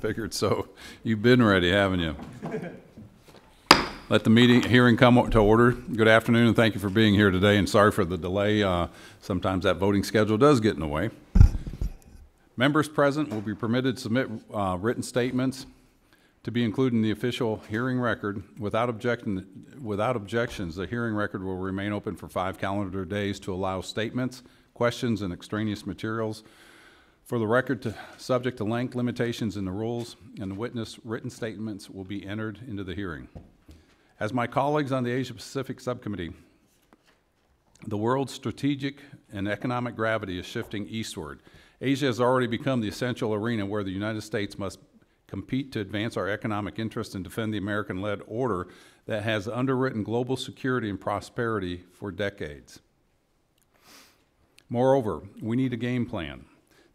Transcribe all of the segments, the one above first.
Figured so. You've been ready, haven't you? Let the hearing come to order. Good afternoon, and thank you for being here today, and sorry for the delay. Sometimes that voting schedule does get in the way. Members present will be permitted to submit written statements to be included in the official hearing record. Without objections, the hearing record will remain open for 5 calendar days to allow statements, questions, and extraneous materials for the record subject to length limitations in the rules, and the witness written statements will be entered into the hearing. As my colleagues on the Asia-Pacific Subcommittee, the world's strategic and economic gravity is shifting eastward. Asia has already become the essential arena where the United States must compete to advance our economic interests and defend the American-led order that has underwritten global security and prosperity for decades. Moreover, we need a game plan.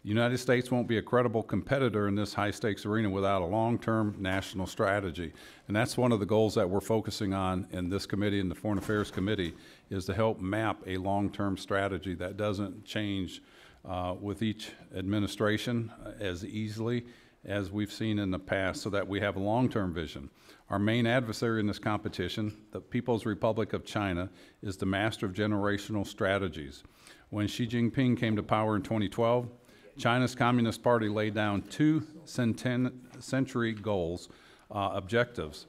The United States won't be a credible competitor in this high-stakes arena without a long-term national strategy. And that's one of the goals that we're focusing on in this committee and the Foreign Affairs Committee, is to help map a long-term strategy that doesn't change with each administration as easily as we've seen in the past, so that we have a long-term vision. Our main adversary in this competition, the People's Republic of China, is the master of generational strategies. When Xi Jinping came to power in 2012, China's Communist Party laid down 2 century goals, objectives,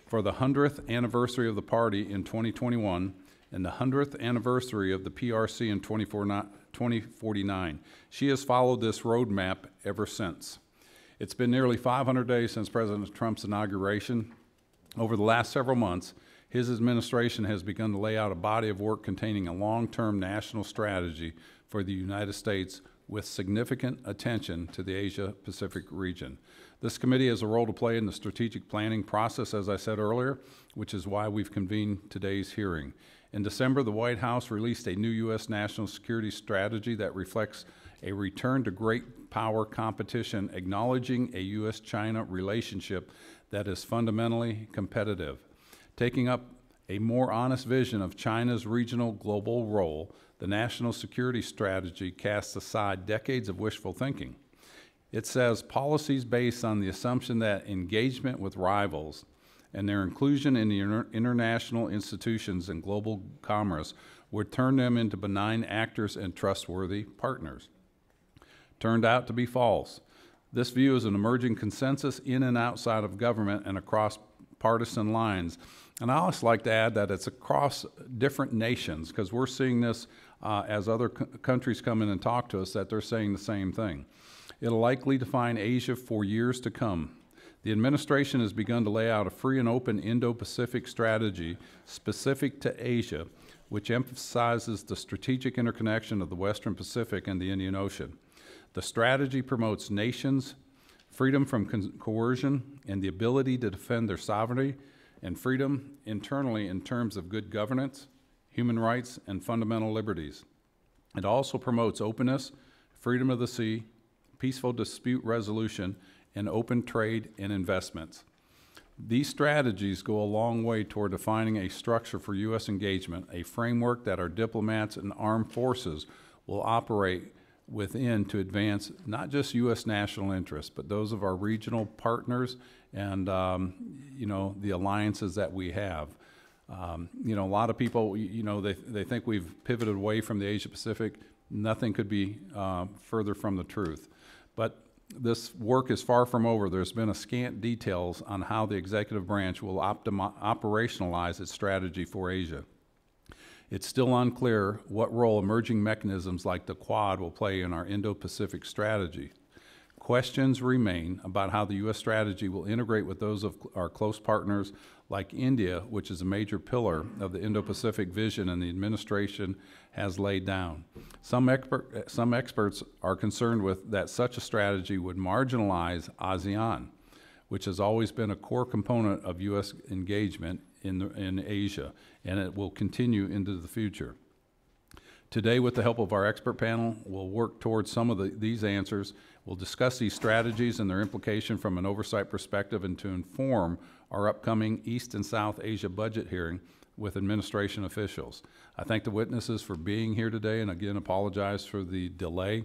for the 100th anniversary of the party in 2021 and the 100th anniversary of the PRC in 2049. She has followed this roadmap ever since. It's been nearly 500 days since President Trump's inauguration. Over the last several months, his administration has begun to lay out a body of work containing a long-term national strategy for the United States with significant attention to the Asia-Pacific region. This committee has a role to play in the strategic planning process, as I said earlier, which is why we've convened today's hearing. In December, the White House released a new U.S. national security strategy that reflects a return to great power competition, acknowledging a U.S.-China relationship that is fundamentally competitive. Taking up a more honest vision of China's regional global role, the national security strategy casts aside decades of wishful thinking. It says policies based on the assumption that engagement with rivals and their inclusion in the international institutions and global commerce would turn them into benign actors and trustworthy partners. Turned out to be false. This view is an emerging consensus in and outside of government and across partisan lines. And I also like to add that it's across different nations, because we're seeing this as other countries come in and talk to us, that they're saying the same thing. It'll likely define Asia for years to come. The administration has begun to lay out a free and open Indo-Pacific strategy specific to Asia, which emphasizes the strategic interconnection of the Western Pacific and the Indian Ocean. The strategy promotes nations' freedom from coercion and the ability to defend their sovereignty, and freedom internally in terms of good governance, human rights, and fundamental liberties. It also promotes openness, freedom of the sea, peaceful dispute resolution, and open trade and investments. These strategies go a long way toward defining a structure for U.S. engagement, a framework that our diplomats and armed forces will operate within to advance not just U.S. national interests, but those of our regional partners and the alliances that we have. A lot of people, they think we've pivoted away from the Asia-Pacific. Nothing could be further from the truth. But this work is far from over. There's been a scant details on how the executive branch will operationalize its strategy for Asia. It's still unclear what role emerging mechanisms like the Quad will play in our Indo-Pacific strategy. Questions remain about how the U.S. strategy will integrate with those of our close partners like India, which is a major pillar of the Indo-Pacific vision and the administration has laid down. Some experts are concerned with that such a strategy would marginalize ASEAN, which has always been a core component of U.S. engagement in Asia, and it will continue into the future. Today, with the help of our expert panel, we'll work towards some of these answers. We'll discuss these strategies and their implication from an oversight perspective and to inform our upcoming East and South Asia budget hearing with administration officials. I thank the witnesses for being here today and again apologize for the delay.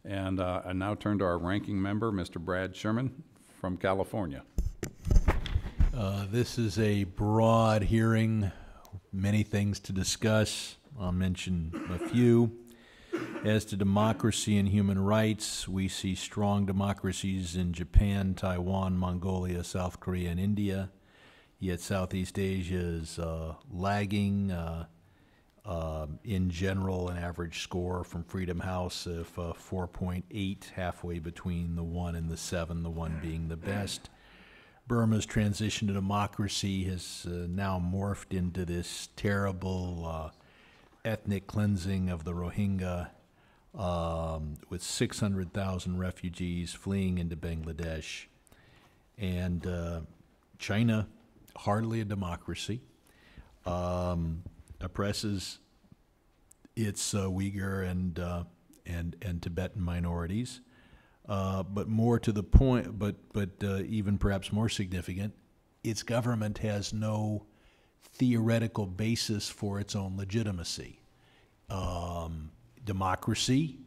And I now turn to our ranking member, Mr. Brad Sherman, from California. This is a broad hearing, many things to discuss. I'll mention a few. As to democracy and human rights, we see strong democracies in Japan, Taiwan, Mongolia, South Korea, and India. Yet Southeast Asia is lagging. In general, an average score from Freedom House of 4.8, halfway between the 1 and the 7, the 1 being the best. Burma's transition to democracy has now morphed into this terrible ethnic cleansing of the Rohingya, with 600,000 refugees fleeing into Bangladesh. And China, hardly a democracy, oppresses its Uyghur and Tibetan minorities. But more to the point, but even perhaps more significant, its government has no theoretical basis for its own legitimacy. Democracy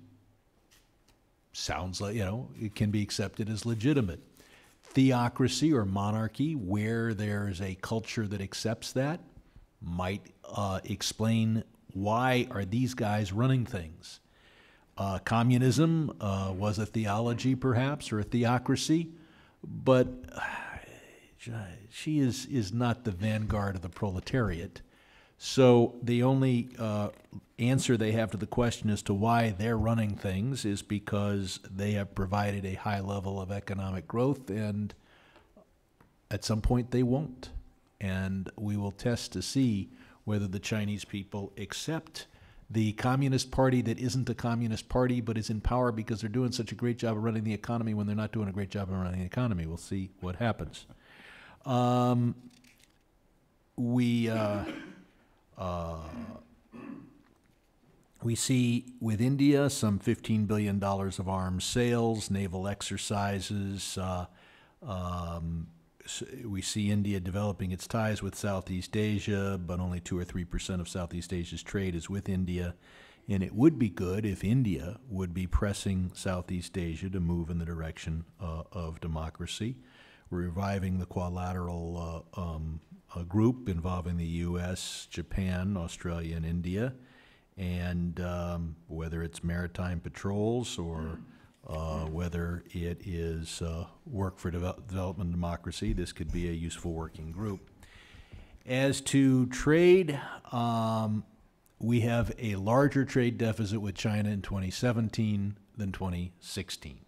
sounds like, it can be accepted as legitimate. Theocracy or monarchy, where there's a culture that accepts that, might explain why are these guys running things. Communism was a theology, perhaps, or a theocracy, but she is not the vanguard of the proletariat. So the only answer they have to the question as to why they're running things is because they have provided a high level of economic growth, and at some point they won't. And we will test to see whether the Chinese people accept the Communist Party that isn't a Communist Party but is in power because they're doing such a great job of running the economy when they're not doing a great job of running the economy. We'll see what happens. We see with India some $15 billion of arms sales, naval exercises. We see India developing its ties with Southeast Asia, but only 2 or 3% of Southeast Asia's trade is with India. And it would be good if India would be pressing Southeast Asia to move in the direction of democracy, reviving the quadrilateral group involving the U.S., Japan, Australia, and India. And whether it's maritime patrols or whether it is work for development and democracy, this could be a useful working group. As to trade, we have a larger trade deficit with China in 2017 than 2016.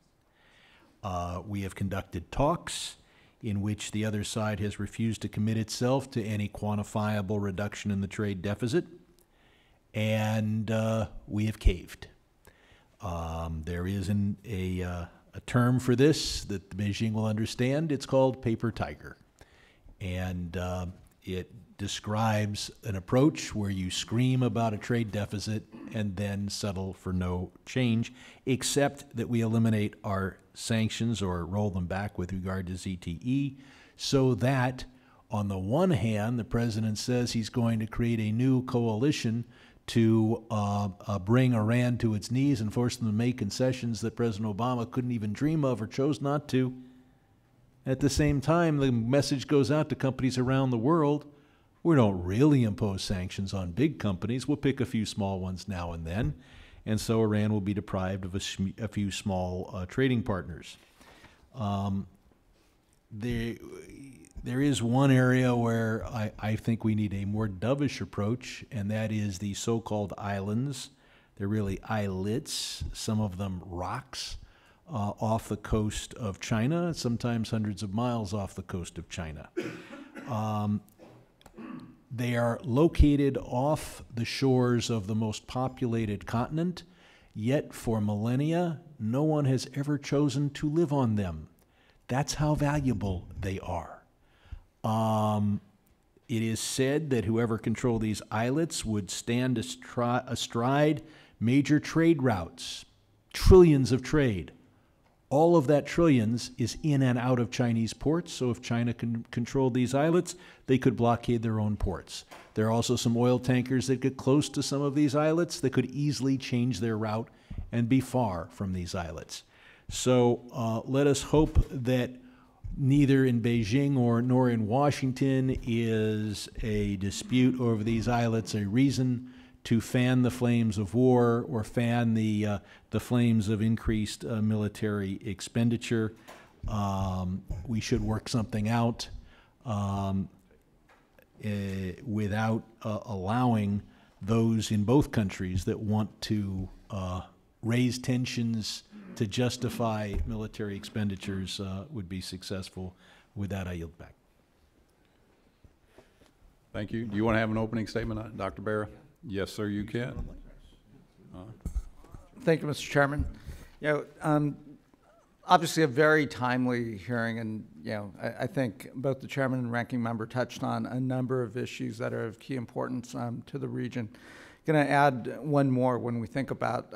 We have conducted talks in which the other side has refused to commit itself to any quantifiable reduction in the trade deficit, and we have caved. There is a term for this that Beijing will understand. It's called paper tiger. And it describes an approach where you scream about a trade deficit and then settle for no change, except that we eliminate our sanctions or roll them back with regard to ZTE, so that on the one hand, the president says he's going to create a new coalition to bring Iran to its knees and force them to make concessions that President Obama couldn't even dream of or chose not to. At the same time, the message goes out to companies around the world: we don't really impose sanctions on big companies. We'll pick a few small ones now and then. And so Iran will be deprived of a few small trading partners. There is one area where I think we need a more dovish approach, and that is the so-called islands. They're really islets, some of them rocks, off the coast of China, sometimes hundreds of miles off the coast of China. They are located off the shores of the most populated continent, yet for millennia, no one has ever chosen to live on them. That's how valuable they are. It is said that whoever controlled these islets would stand astride major trade routes, trillions of trade. All of that trillions is in and out of Chinese ports, so if China controlled these islets, they could blockade their own ports. There are also some oil tankers that get close to some of these islets that could easily change their route and be far from these islets. So let us hope that Neither in Beijing nor in Washington is a dispute over these islets a reason to fan the flames of war or fan the flames of increased military expenditure. We should work something out without allowing those in both countries that want to raise tensions to justify military expenditures would be successful. With that, I yield back. Thank you. Do you want to have an opening statement, Dr. Barra? Yes, sir, you can. Thank you, Mr. Chairman. Obviously a very timely hearing, and I think both the chairman and ranking member touched on a number of issues that are of key importance to the region. Going to add one more when we think about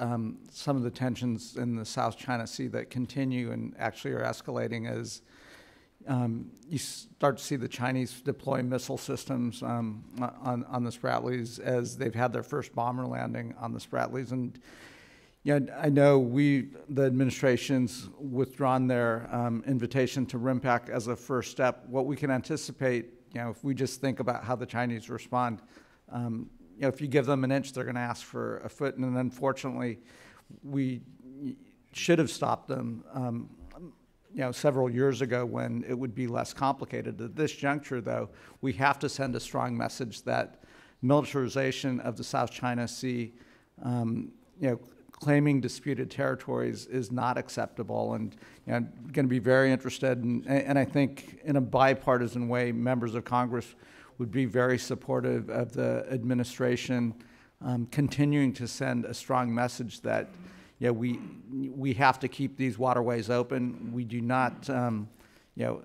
some of the tensions in the South China Sea that continue and actually are escalating as you start to see the Chinese deploy missile systems on the Spratlys as they've had their first bomber landing on the Spratlys. And I know the administration's withdrawn their invitation to RIMPAC as a first step. What we can anticipate, if we just think about how the Chinese respond, if you give them an inch, they're going to ask for a foot. And unfortunately, we should have stopped them, several years ago when it would be less complicated. At this juncture, though, we have to send a strong message that militarization of the South China Sea, claiming disputed territories is not acceptable. And I'm going to be very interested and I think in a bipartisan way, members of Congress would be very supportive of the administration continuing to send a strong message that we have to keep these waterways open. We do not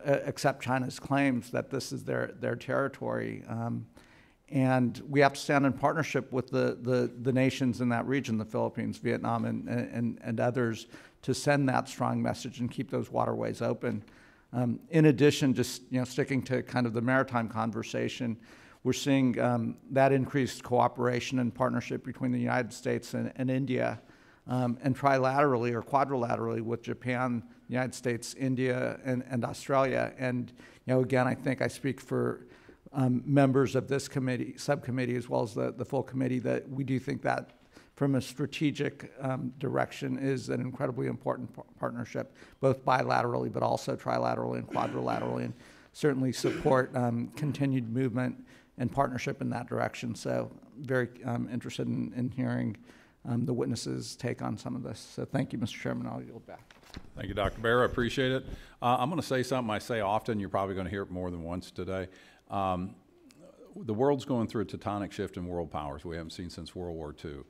accept China's claims that this is their territory. And we have to stand in partnership with the nations in that region, the Philippines, Vietnam, and others, to send that strong message and keep those waterways open. In addition, just sticking to kind of the maritime conversation, we're seeing that increased cooperation and partnership between the United States and India, and trilaterally or quadrilaterally with Japan, the United States, India, and Australia. And again, I think I speak for members of this committee, subcommittee, as well as the full committee, that we do think that from a strategic direction is an incredibly important partnership, both bilaterally but also trilaterally and quadrilaterally, and certainly support continued movement and partnership in that direction. So very interested in hearing the witnesses' take on some of this. So thank you, Mr. Chairman. I'll yield back. Thank you, Dr. Barra. I appreciate it. I'm going to say something I say often. You're probably going to hear it more than once today. The world's going through a tectonic shift in world powers we haven't seen since World War II.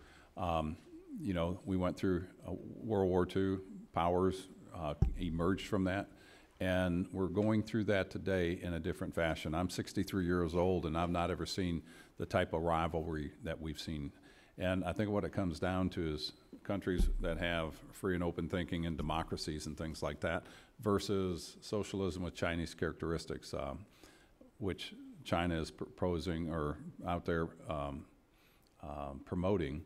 We went through World War II, powers emerged from that, and we're going through that today in a different fashion. I'm 63 years old, and I've not ever seen the type of rivalry that we've seen. And I think what it comes down to is countries that have free and open thinking and democracies and things like that versus socialism with Chinese characteristics, which China is proposing or out there promoting.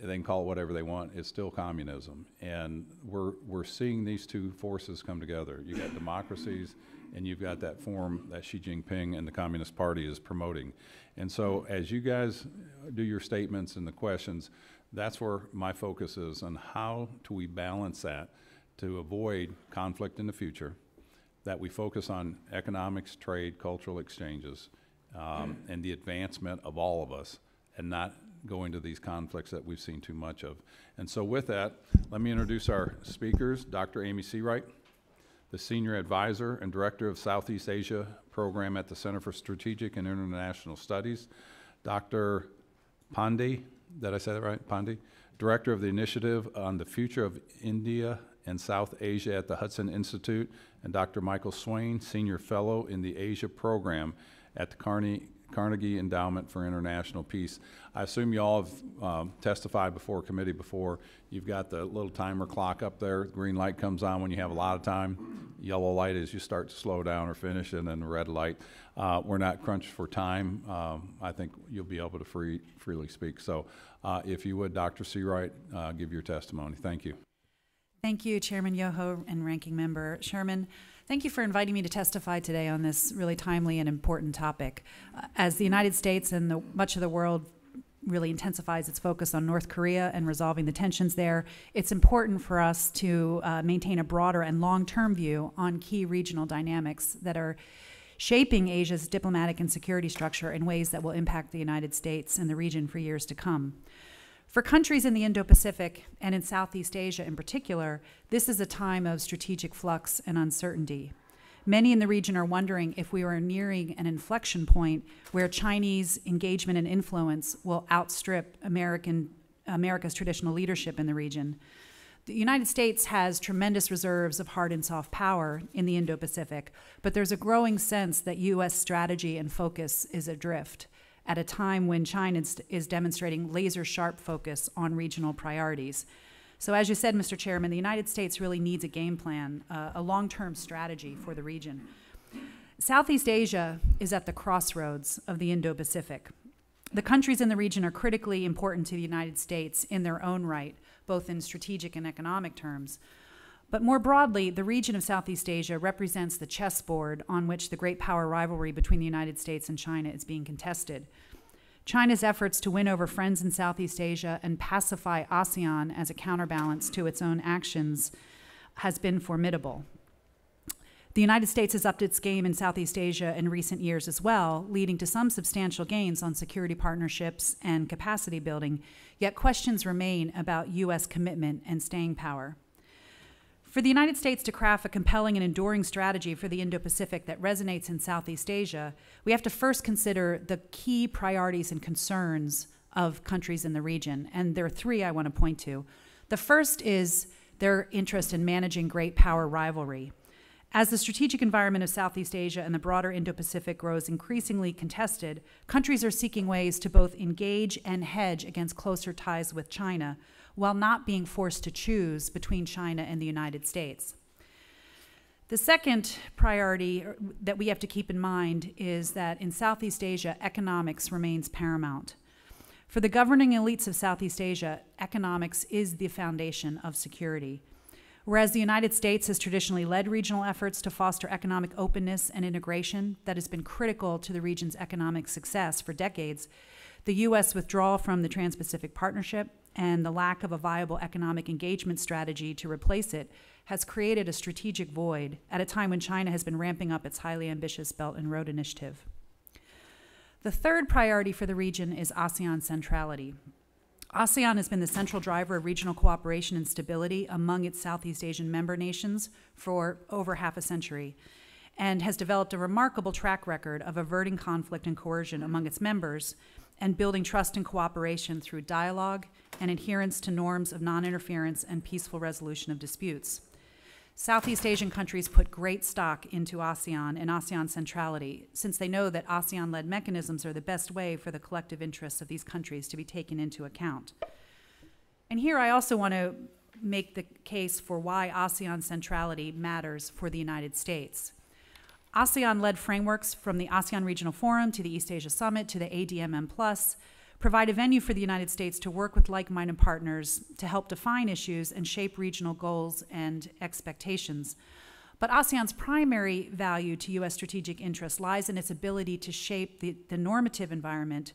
They can call it whatever they want. It's still communism. And we're seeing these two forces come together. You've got democracies, and you've got that form that Xi Jinping and the Communist Party is promoting. And so as you guys do your statements and the questions, that's where my focus is on how do we balance that to avoid conflict in the future, that we focus on economics, trade, cultural exchanges, and the advancement of all of us, and not go into these conflicts that we've seen too much of. And so with that, let me introduce our speakers. Dr. Amy Seawright, the Senior Advisor and Director of Southeast Asia Program at the Center for Strategic and International Studies. Dr. Pandey, did I say that right? Pandey, Director of the Initiative on the Future of India and South Asia at the Hudson Institute, and Dr. Michael Swain, Senior Fellow in the Asia Program at the Carnegie Endowment for International Peace. I assume you all have testified before committee before. You've got the little timer clock up there. Green light comes on when you have a lot of time. Yellow light is you start to slow down or finish, and then the red light. We're not crunched for time. I think you'll be able to freely speak. So if you would, Dr. Seawright, give your testimony. Thank you. Thank you, Chairman Yoho and Ranking Member Sherman. Thank you for inviting me to testify today on this really timely and important topic. As the United States and much of the world really intensifies its focus on North Korea and resolving the tensions there, it's important for us to maintain a broader and long-term view on key regional dynamics that are shaping Asia's diplomatic and security structure in ways that will impact the United States and the region for years to come. For countries in the Indo-Pacific and in Southeast Asia in particular, this is a time of strategic flux and uncertainty. Many in the region are wondering if we are nearing an inflection point where Chinese engagement and influence will outstrip America's traditional leadership in the region. The United States has tremendous reserves of hard and soft power in the Indo-Pacific, but there's a growing sense that U.S. strategy and focus is adrift at a time when China is demonstrating laser-sharp focus on regional priorities. So as you said, Mr. Chairman, the United States really needs a game plan, a long-term strategy for the region. Southeast Asia is at the crossroads of the Indo-Pacific. The countries in the region are critically important to the United States in their own right, both in strategic and economic terms. But more broadly, the region of Southeast Asia represents the chessboard on which the great power rivalry between the United States and China is being contested. China's efforts to win over friends in Southeast Asia and pacify ASEAN as a counterbalance to its own actions has been formidable. The United States has upped its game in Southeast Asia in recent years as well, leading to some substantial gains on security partnerships and capacity building, yet questions remain about U.S. commitment and staying power. For the United States to craft a compelling and enduring strategy for the Indo-Pacific that resonates in Southeast Asia, we have to first consider the key priorities and concerns of countries in the region, and there are three I want to point to. The first is their interest in managing great power rivalry. As the strategic environment of Southeast Asia and the broader Indo-Pacific grows increasingly contested, countries are seeking ways to both engage and hedge against closer ties with China, while not being forced to choose between China and the United States. The second priority that we have to keep in mind is that in Southeast Asia, economics remains paramount. For the governing elites of Southeast Asia, economics is the foundation of security. Whereas the United States has traditionally led regional efforts to foster economic openness and integration that has been critical to the region's economic success for decades, the U.S. withdrawal from the Trans-Pacific Partnership and the lack of a viable economic engagement strategy to replace it has created a strategic void at a time when China has been ramping up its highly ambitious Belt and Road Initiative. The third priority for the region is ASEAN centrality. ASEAN has been the central driver of regional cooperation and stability among its Southeast Asian member nations for over half a century, and has developed a remarkable track record of averting conflict and coercion among its members and building trust and cooperation through dialogue and adherence to norms of non-interference and peaceful resolution of disputes. Southeast Asian countries put great stock into ASEAN and ASEAN centrality, since they know that ASEAN-led mechanisms are the best way for the collective interests of these countries to be taken into account. And here I also want to make the case for why ASEAN centrality matters for the United States. ASEAN-led frameworks from the ASEAN Regional Forum to the East Asia Summit to the ADMM+, provide a venue for the United States to work with like-minded partners to help define issues and shape regional goals and expectations. But ASEAN's primary value to U.S. strategic interests lies in its ability to shape the normative environment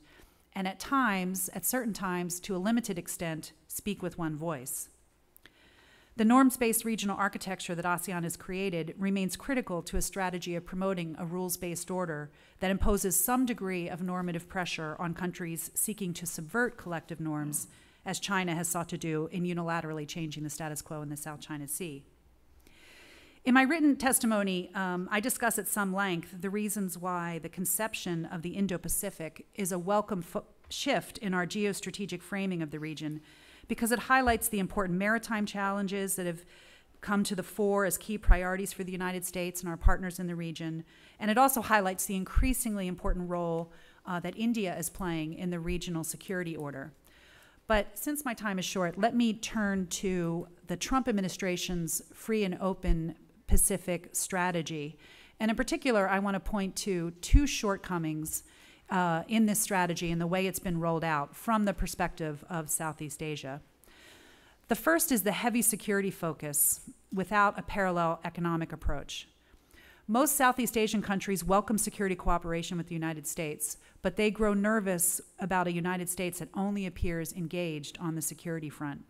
and at certain times, to a limited extent, speak with one voice. The norms-based regional architecture that ASEAN has created remains critical to a strategy of promoting a rules-based order that imposes some degree of normative pressure on countries seeking to subvert collective norms, as China has sought to do in unilaterally changing the status quo in the South China Sea. In my written testimony, I discuss at some length the reasons why the conception of the Indo-Pacific is a welcome shift in our geostrategic framing of the region, because it highlights the important maritime challenges that have come to the fore as key priorities for the United States and our partners in the region. And it also highlights the increasingly important role that India is playing in the regional security order. But since my time is short, let me turn to the Trump administration's free and open Pacific strategy. And in particular, I want to point to two shortcomings in this strategy and the way it's been rolled out from the perspective of Southeast Asia. The first is the heavy security focus without a parallel economic approach. Most Southeast Asian countries welcome security cooperation with the United States, but they grow nervous about a United States that only appears engaged on the security front.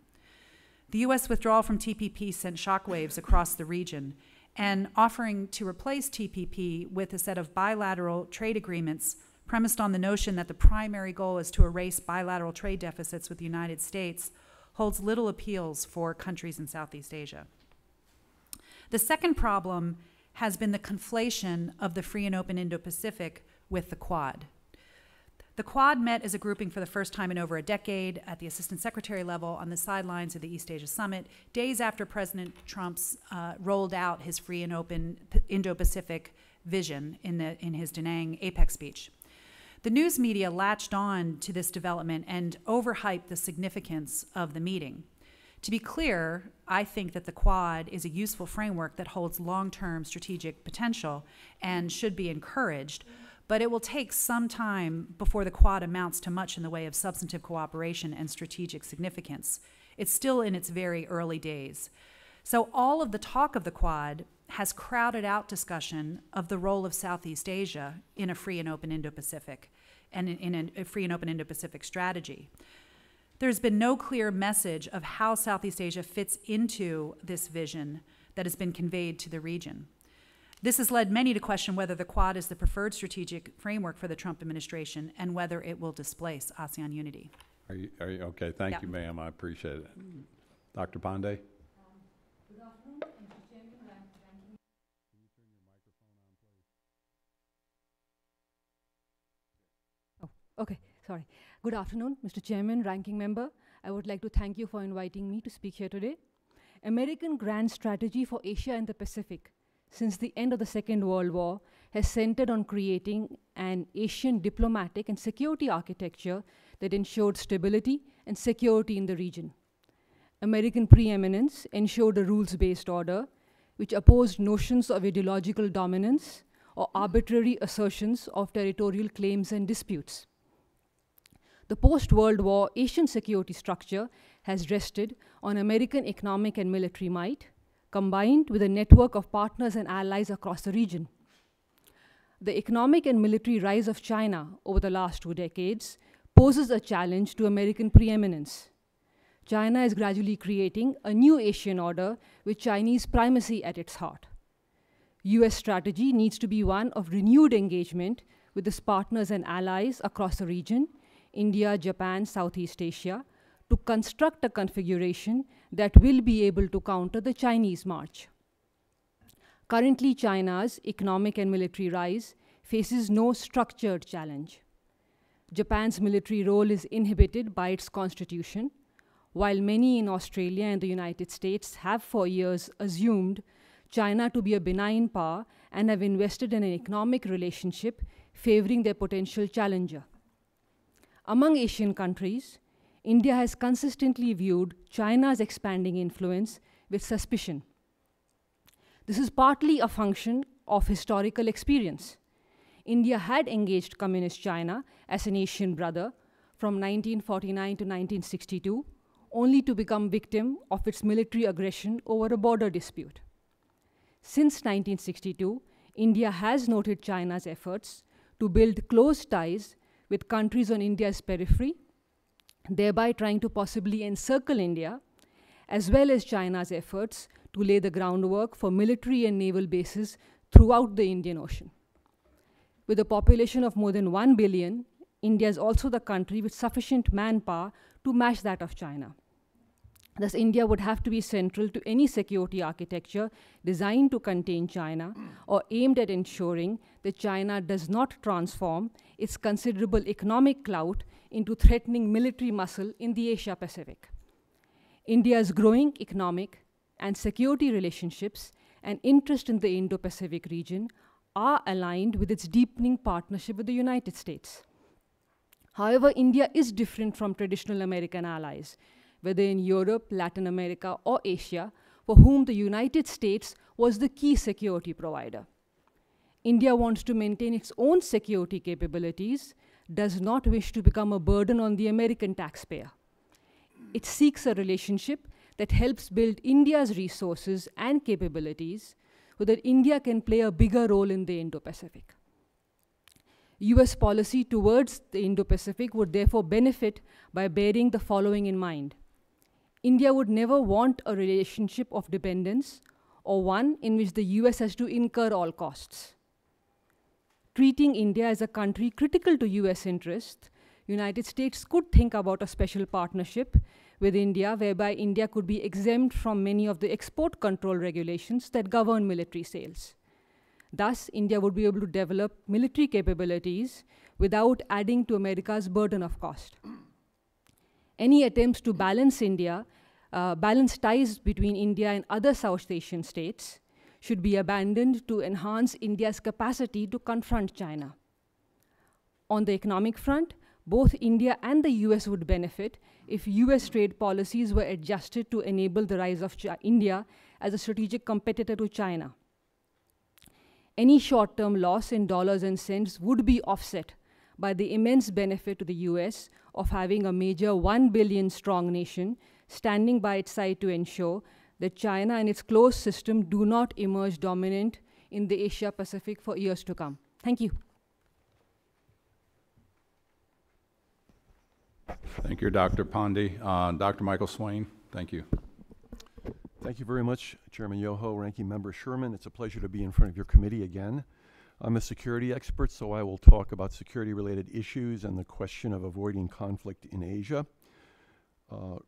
The U.S. withdrawal from TPP sent shockwaves across the region, and offering to replace TPP with a set of bilateral trade agreements premised on the notion that the primary goal is to erase bilateral trade deficits with the United States holds little appeals for countries in Southeast Asia. The second problem has been the conflation of the free and open Indo-Pacific with the Quad. The Quad met as a grouping for the first time in over a decade at the Assistant Secretary level on the sidelines of the East Asia Summit, days after President Trump's rolled out his free and open Indo-Pacific vision in his Da Nang APEC speech. The news media latched on to this development and overhyped the significance of the meeting. To be clear, I think that the Quad is a useful framework that holds long-term strategic potential and should be encouraged, but it will take some time before the Quad amounts to much in the way of substantive cooperation and strategic significance. It's still in its very early days. So all of the talk of the Quad has crowded out discussion of the role of Southeast Asia in a free and open Indo-Pacific and in a free and open Indo-Pacific strategy. There's been no clear message of how Southeast Asia fits into this vision that has been conveyed to the region. This has led many to question whether the Quad is the preferred strategic framework for the Trump administration and whether it will displace ASEAN unity. Are you okay, thank you, ma'am, I appreciate it. Dr. Pandey? Good afternoon, Mr. Chairman. Can you turn your microphone on, please? Oh, okay, sorry. Good afternoon, Mr. Chairman, Ranking Member. I would like to thank you for inviting me to speak here today. American grand strategy for Asia and the Pacific since the end of the Second World War has centered on creating an Asian diplomatic and security architecture that ensured stability and security in the region. American preeminence ensured a rules-based order which opposed notions of ideological dominance or arbitrary assertions of territorial claims and disputes. The post-World War Asian security structure has rested on American economic and military might, combined with a network of partners and allies across the region. The economic and military rise of China over the last 2 decades poses a challenge to American preeminence. China is gradually creating a new Asian order with Chinese primacy at its heart. US strategy needs to be one of renewed engagement with its partners and allies across the region, India, Japan, Southeast Asia, to construct a configuration that will be able to counter the Chinese march. Currently, China's economic and military rise faces no structured challenge. Japan's military role is inhibited by its constitution, while many in Australia and the United States have for years assumed China to be a benign power and have invested in an economic relationship favoring their potential challenger. Among Asian countries, India has consistently viewed China's expanding influence with suspicion. This is partly a function of historical experience. India had engaged Communist China as an Asian brother from 1949 to 1962, only to become victim of its military aggression over a border dispute. Since 1962, India has noted China's efforts to build close ties with countries on India's periphery, thereby trying to possibly encircle India, as well as China's efforts to lay the groundwork for military and naval bases throughout the Indian Ocean. With a population of more than 1 billion, India is also the country with sufficient manpower to match that of China. Thus, India would have to be central to any security architecture designed to contain China or aimed at ensuring that China does not transform its considerable economic clout into threatening military muscle in the Asia-Pacific. India's growing economic and security relationships and interest in the Indo-Pacific region are aligned with its deepening partnership with the United States. However, India is different from traditional American allies, whether in Europe, Latin America, or Asia, for whom the United States was the key security provider. India wants to maintain its own security capabilities, does not wish to become a burden on the American taxpayer. It seeks a relationship that helps build India's resources and capabilities so that India can play a bigger role in the Indo-Pacific. US policy towards the Indo-Pacific would therefore benefit by bearing the following in mind. India would never want a relationship of dependence or one in which the US has to incur all costs. Treating India as a country critical to US interests, United States could think about a special partnership with India whereby India could be exempt from many of the export control regulations that govern military sales. Thus, India would be able to develop military capabilities without adding to America's burden of cost. Any attempts to balance ties between India and other South Asian states should be abandoned to enhance India's capacity to confront China. On the economic front, both India and the US would benefit if US trade policies were adjusted to enable the rise of India as a strategic competitor to China. Any short-term loss in dollars and cents would be offset by the immense benefit to the US of having a major 1 billion strong nation standing by its side to ensure that China and its closed system do not emerge dominant in the Asia-Pacific for years to come. Thank you. Thank you, Dr. Pandey. Dr. Michael Swain, thank you. Thank you very much, Chairman Yoho, Ranking Member Sherman. It's a pleasure to be in front of your committee again. I'm a security expert, so I will talk about security-related issues and the question of avoiding conflict in Asia.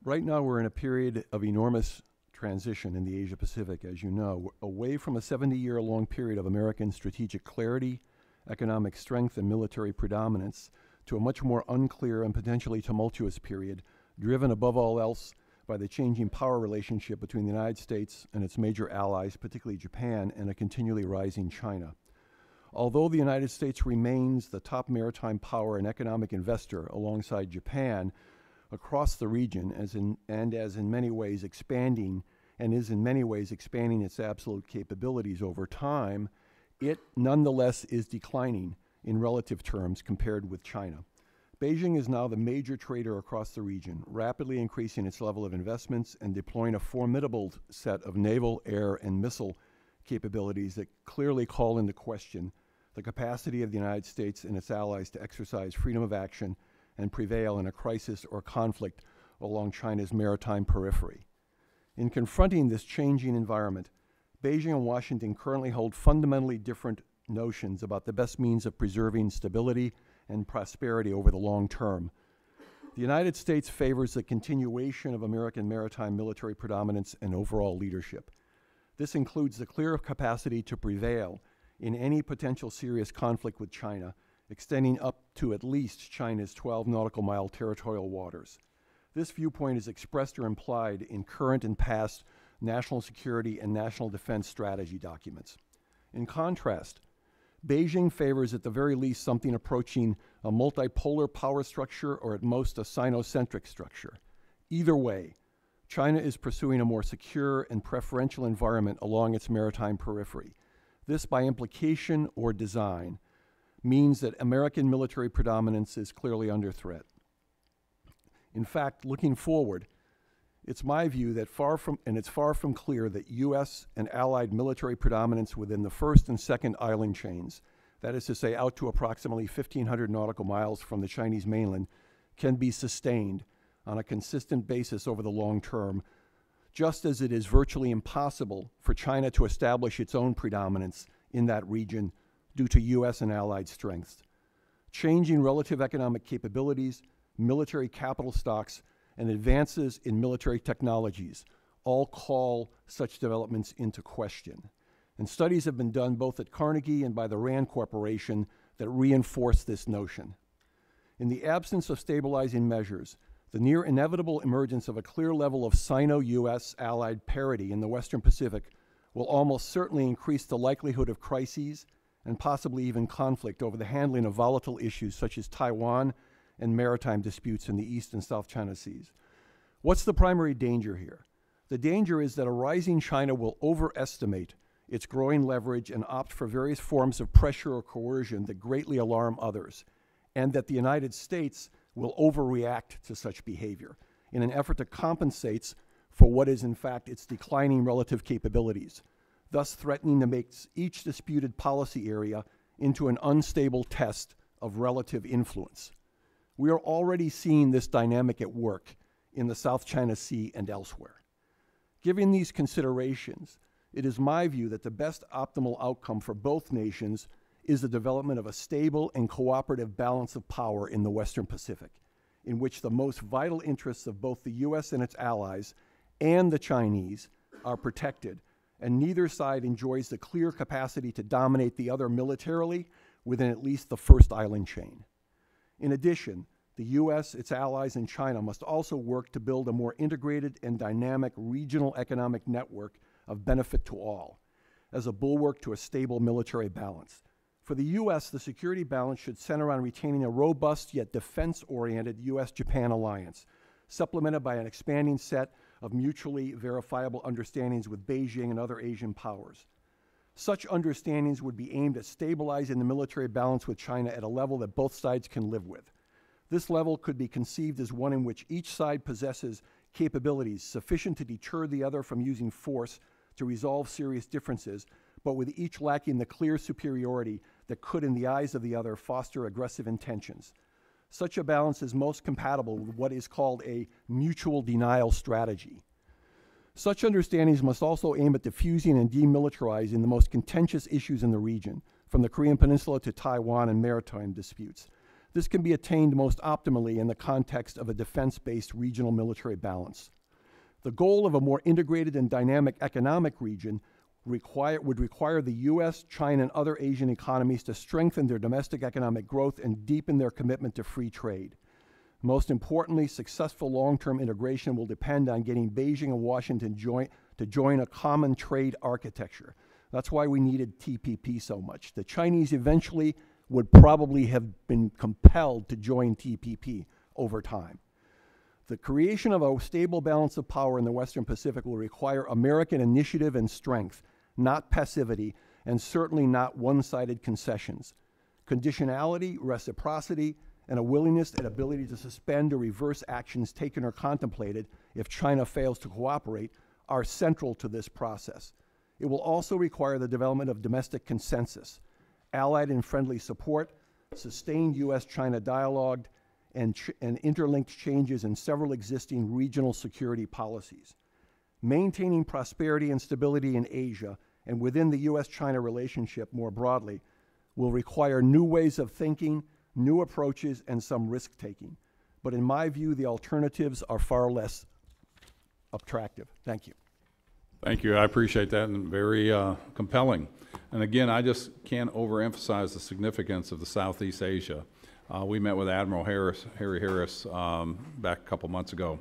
Right now, we're in a period of enormous transition in the Asia-Pacific, as you know, away from a 70-year-long period of American strategic clarity, economic strength, and military predominance to a much more unclear and potentially tumultuous period, driven above all else by the changing power relationship between the United States and its major allies, particularly Japan, and a continually rising China. Although the United States remains the top maritime power and economic investor alongside Japan across the region, as in many ways expanding its absolute capabilities over time, it nonetheless is declining in relative terms compared with China. Beijing is now the major trader across the region, rapidly increasing its level of investments and deploying a formidable set of naval, air, and missile capabilities that clearly call into question the capacity of the United States and its allies to exercise freedom of action and prevail in a crisis or conflict along China's maritime periphery. In confronting this changing environment, Beijing and Washington currently hold fundamentally different notions about the best means of preserving stability and prosperity over the long term. The United States favors the continuation of American maritime military predominance and overall leadership. This includes the clear capacity to prevail in any potential serious conflict with China, extending up to at least China's 12 nautical mile territorial waters. This viewpoint is expressed or implied in current and past national security and national defense strategy documents. In contrast, Beijing favors at the very least something approaching a multipolar power structure or at most a Sinocentric structure. Either way, China is pursuing a more secure and preferential environment along its maritime periphery. This, by implication or design, means that American military predominance is clearly under threat. In fact, looking forward, it's my view that it's far from clear that U.S. and allied military predominance within the first and second island chains, that is to say out to approximately 1,500 nautical miles from the Chinese mainland, can be sustained on a consistent basis over the long term, just as it is virtually impossible for China to establish its own predominance in that region due to U.S. and allied strengths. Changing relative economic capabilities, military capital stocks, and advances in military technologies all call such developments into question. And studies have been done both at Carnegie and by the Rand Corporation that reinforce this notion. In the absence of stabilizing measures, the near inevitable emergence of a clear level of Sino-US allied parity in the Western Pacific will almost certainly increase the likelihood of crises and possibly even conflict over the handling of volatile issues such as Taiwan and maritime disputes in the East and South China Seas. What's the primary danger here? The danger is that a rising China will overestimate its growing leverage and opt for various forms of pressure or coercion that greatly alarm others, and that the United States will overreact to such behavior in an effort to compensate for what is in fact its declining relative capabilities. thus threatening to make each disputed policy area into an unstable test of relative influence. We are already seeing this dynamic at work in the South China Sea and elsewhere. Given these considerations, it is my view that the best optimal outcome for both nations is the development of a stable and cooperative balance of power in the Western Pacific, in which the most vital interests of both the U.S. and its allies and the Chinese are protected, and neither side enjoys the clear capacity to dominate the other militarily within at least the first island chain. In addition, the U.S., its allies, and China must also work to build a more integrated and dynamic regional economic network of benefit to all, as a bulwark to a stable military balance. For the U.S., the security balance should center on retaining a robust yet defense-oriented U.S.-Japan alliance, supplemented by an expanding set of mutually verifiable understandings with Beijing and other Asian powers. Such understandings would be aimed at stabilizing the military balance with China at a level that both sides can live with. This level could be conceived as one in which each side possesses capabilities sufficient to deter the other from using force to resolve serious differences, but with each lacking the clear superiority that could, in the eyes of the other, foster aggressive intentions. Such a balance is most compatible with what is called a mutual denial strategy. Such understandings must also aim at diffusing and demilitarizing the most contentious issues in the region, from the Korean Peninsula to Taiwan and maritime disputes. This can be attained most optimally in the context of a defense-based regional military balance. The goal of a more integrated and dynamic economic region would require the U.S., China, and other Asian economies to strengthen their domestic economic growth and deepen their commitment to free trade. Most importantly, successful long-term integration will depend on getting Beijing and Washington to join a common trade architecture. That's why we needed TPP so much. The Chinese eventually would probably have been compelled to join TPP over time. The creation of a stable balance of power in the Western Pacific will require American initiative and strength, not passivity, and certainly not one-sided concessions. Conditionality, reciprocity, and a willingness and ability to suspend or reverse actions taken or contemplated if China fails to cooperate are central to this process. It will also require the development of domestic consensus, allied and friendly support, sustained U.S.-China dialogue, and interlinked changes in several existing regional security policies. Maintaining prosperity and stability in Asia and within the U.S.-China relationship more broadly will require new ways of thinking, new approaches, and some risk-taking. But in my view, the alternatives are far less attractive. Thank you. Thank you. I appreciate that, and very compelling. And again, I just can't overemphasize the significance of the Southeast Asia. We met with Admiral Harry Harris, back a couple months ago,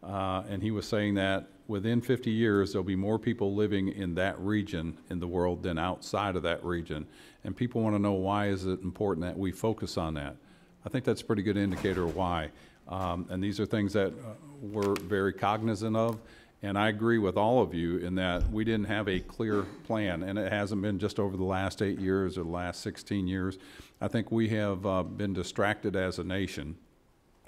and he was saying that within 50 years, there'll be more people living in that region in the world than outside of that region. And people want to know, why is it important that we focus on that? I think that's a pretty good indicator of why. And these are things that we're very cognizant of. And I agree with all of you in that we didn't have a clear plan, and it hasn't been just over the last 8 years or the last 16 years. I think we have been distracted as a nation,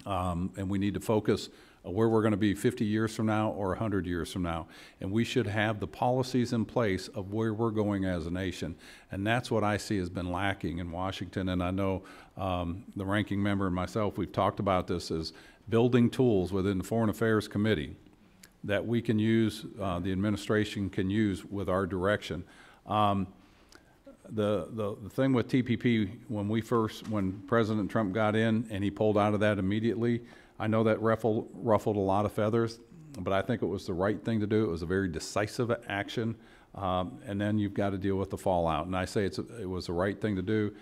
and we need to focus where we're going to be 50 years from now or 100 years from now. And we should have the policies in place of where we're going as a nation. And that's what I see has been lacking in Washington. And I know the ranking member and myself, we've talked about this as building tools within the Foreign Affairs Committee that we can use, the administration can use with our direction. The thing with TPP, when President Trump got in and he pulled out of that immediately, I know that ruffled a lot of feathers, but I think it was the right thing to do. It was a very decisive action, and then you've got to deal with the fallout. And I say it was the right thing to do.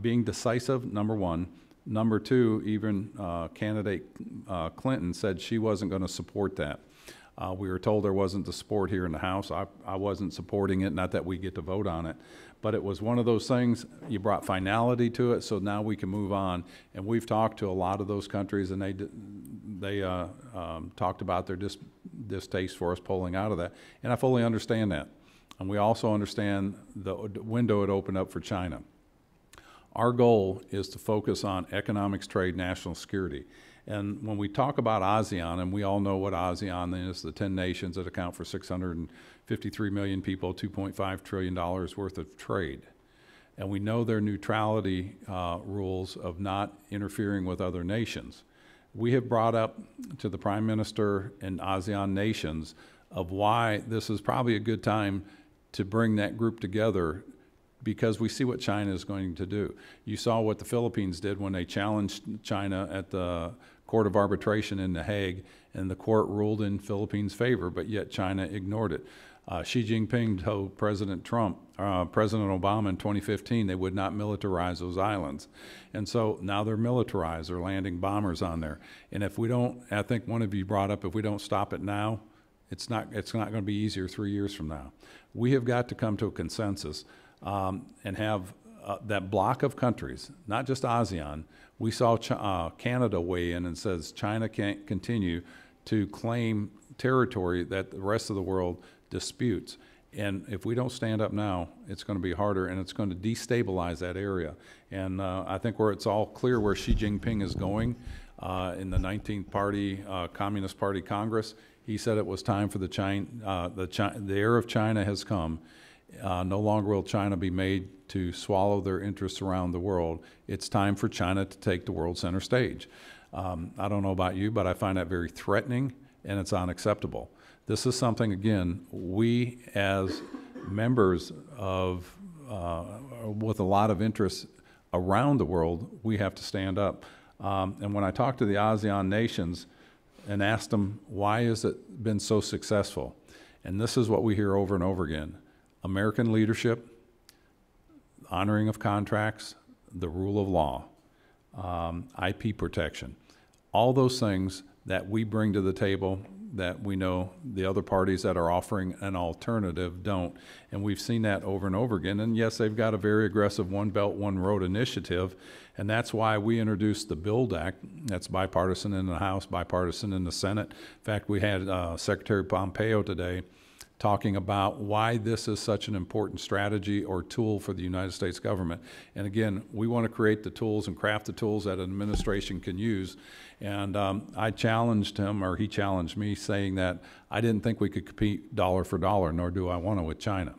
Being decisive, number one. Number two, even candidate Clinton said she wasn't going to support that. We were told there wasn't the support here in the House. I wasn't supporting it, not that we get to vote on it, but it was one of those things, you brought finality to it, so now we can move on. And we've talked to a lot of those countries, and they talked about their distaste for us pulling out of that. And I fully understand that. And we also understand the window it opened up for China. Our goal is to focus on economics, trade, national security. And when we talk about ASEAN, and we all know what ASEAN is, the 10 nations that account for 653 million people, $2.5 trillion worth of trade. And we know their neutrality rules of not interfering with other nations. We have brought up to the Prime Minister and ASEAN nations of why this is probably a good time to bring that group together, because we see what China is going to do. You saw what the Philippines did when they challenged China at the Court of Arbitration in The Hague, and the court ruled in Philippines' favor, but yet China ignored it. Xi Jinping told President Obama in 2015 they would not militarize those islands. And so now they're militarized, they're landing bombers on there. And if we don't, I think one of you brought up, if we don't stop it now, it's not going to be easier 3 years from now. We have got to come to a consensus and have that block of countries, not just ASEAN. We saw Canada weigh in and says China can't continue to claim territory that the rest of the world disputes. And if we don't stand up now, it's going to be harder, and it's going to destabilize that area. And I think where it's all clear where Xi Jinping is going in the 19th Party, Communist Party Congress, he said it was time for the era of China has come. No longer will China be made to swallow their interests around the world. It's time for China to take the world center stage. I don't know about you, but I find that very threatening, and it's unacceptable. This is something, again, we as members of, with a lot of interests around the world, we have to stand up. And when I talk to the ASEAN nations and ask them, why has it been so successful? And this is what we hear over and over again. American leadership, honoring of contracts, the rule of law, IP protection, all those things that we bring to the table that we know the other parties that are offering an alternative don't. And we've seen that over and over again. And yes, they've got a very aggressive One Belt, One Road initiative, and that's why we introduced the BUILD Act. That's bipartisan in the House, bipartisan in the Senate. In fact, we had Secretary Pompeo today talking about why this is such an important strategy or tool for the United States government. And again, we want to create the tools and craft the tools that an administration can use. And I challenged him, or he challenged me, saying that I didn't think we could compete dollar for dollar, nor do I want to with China.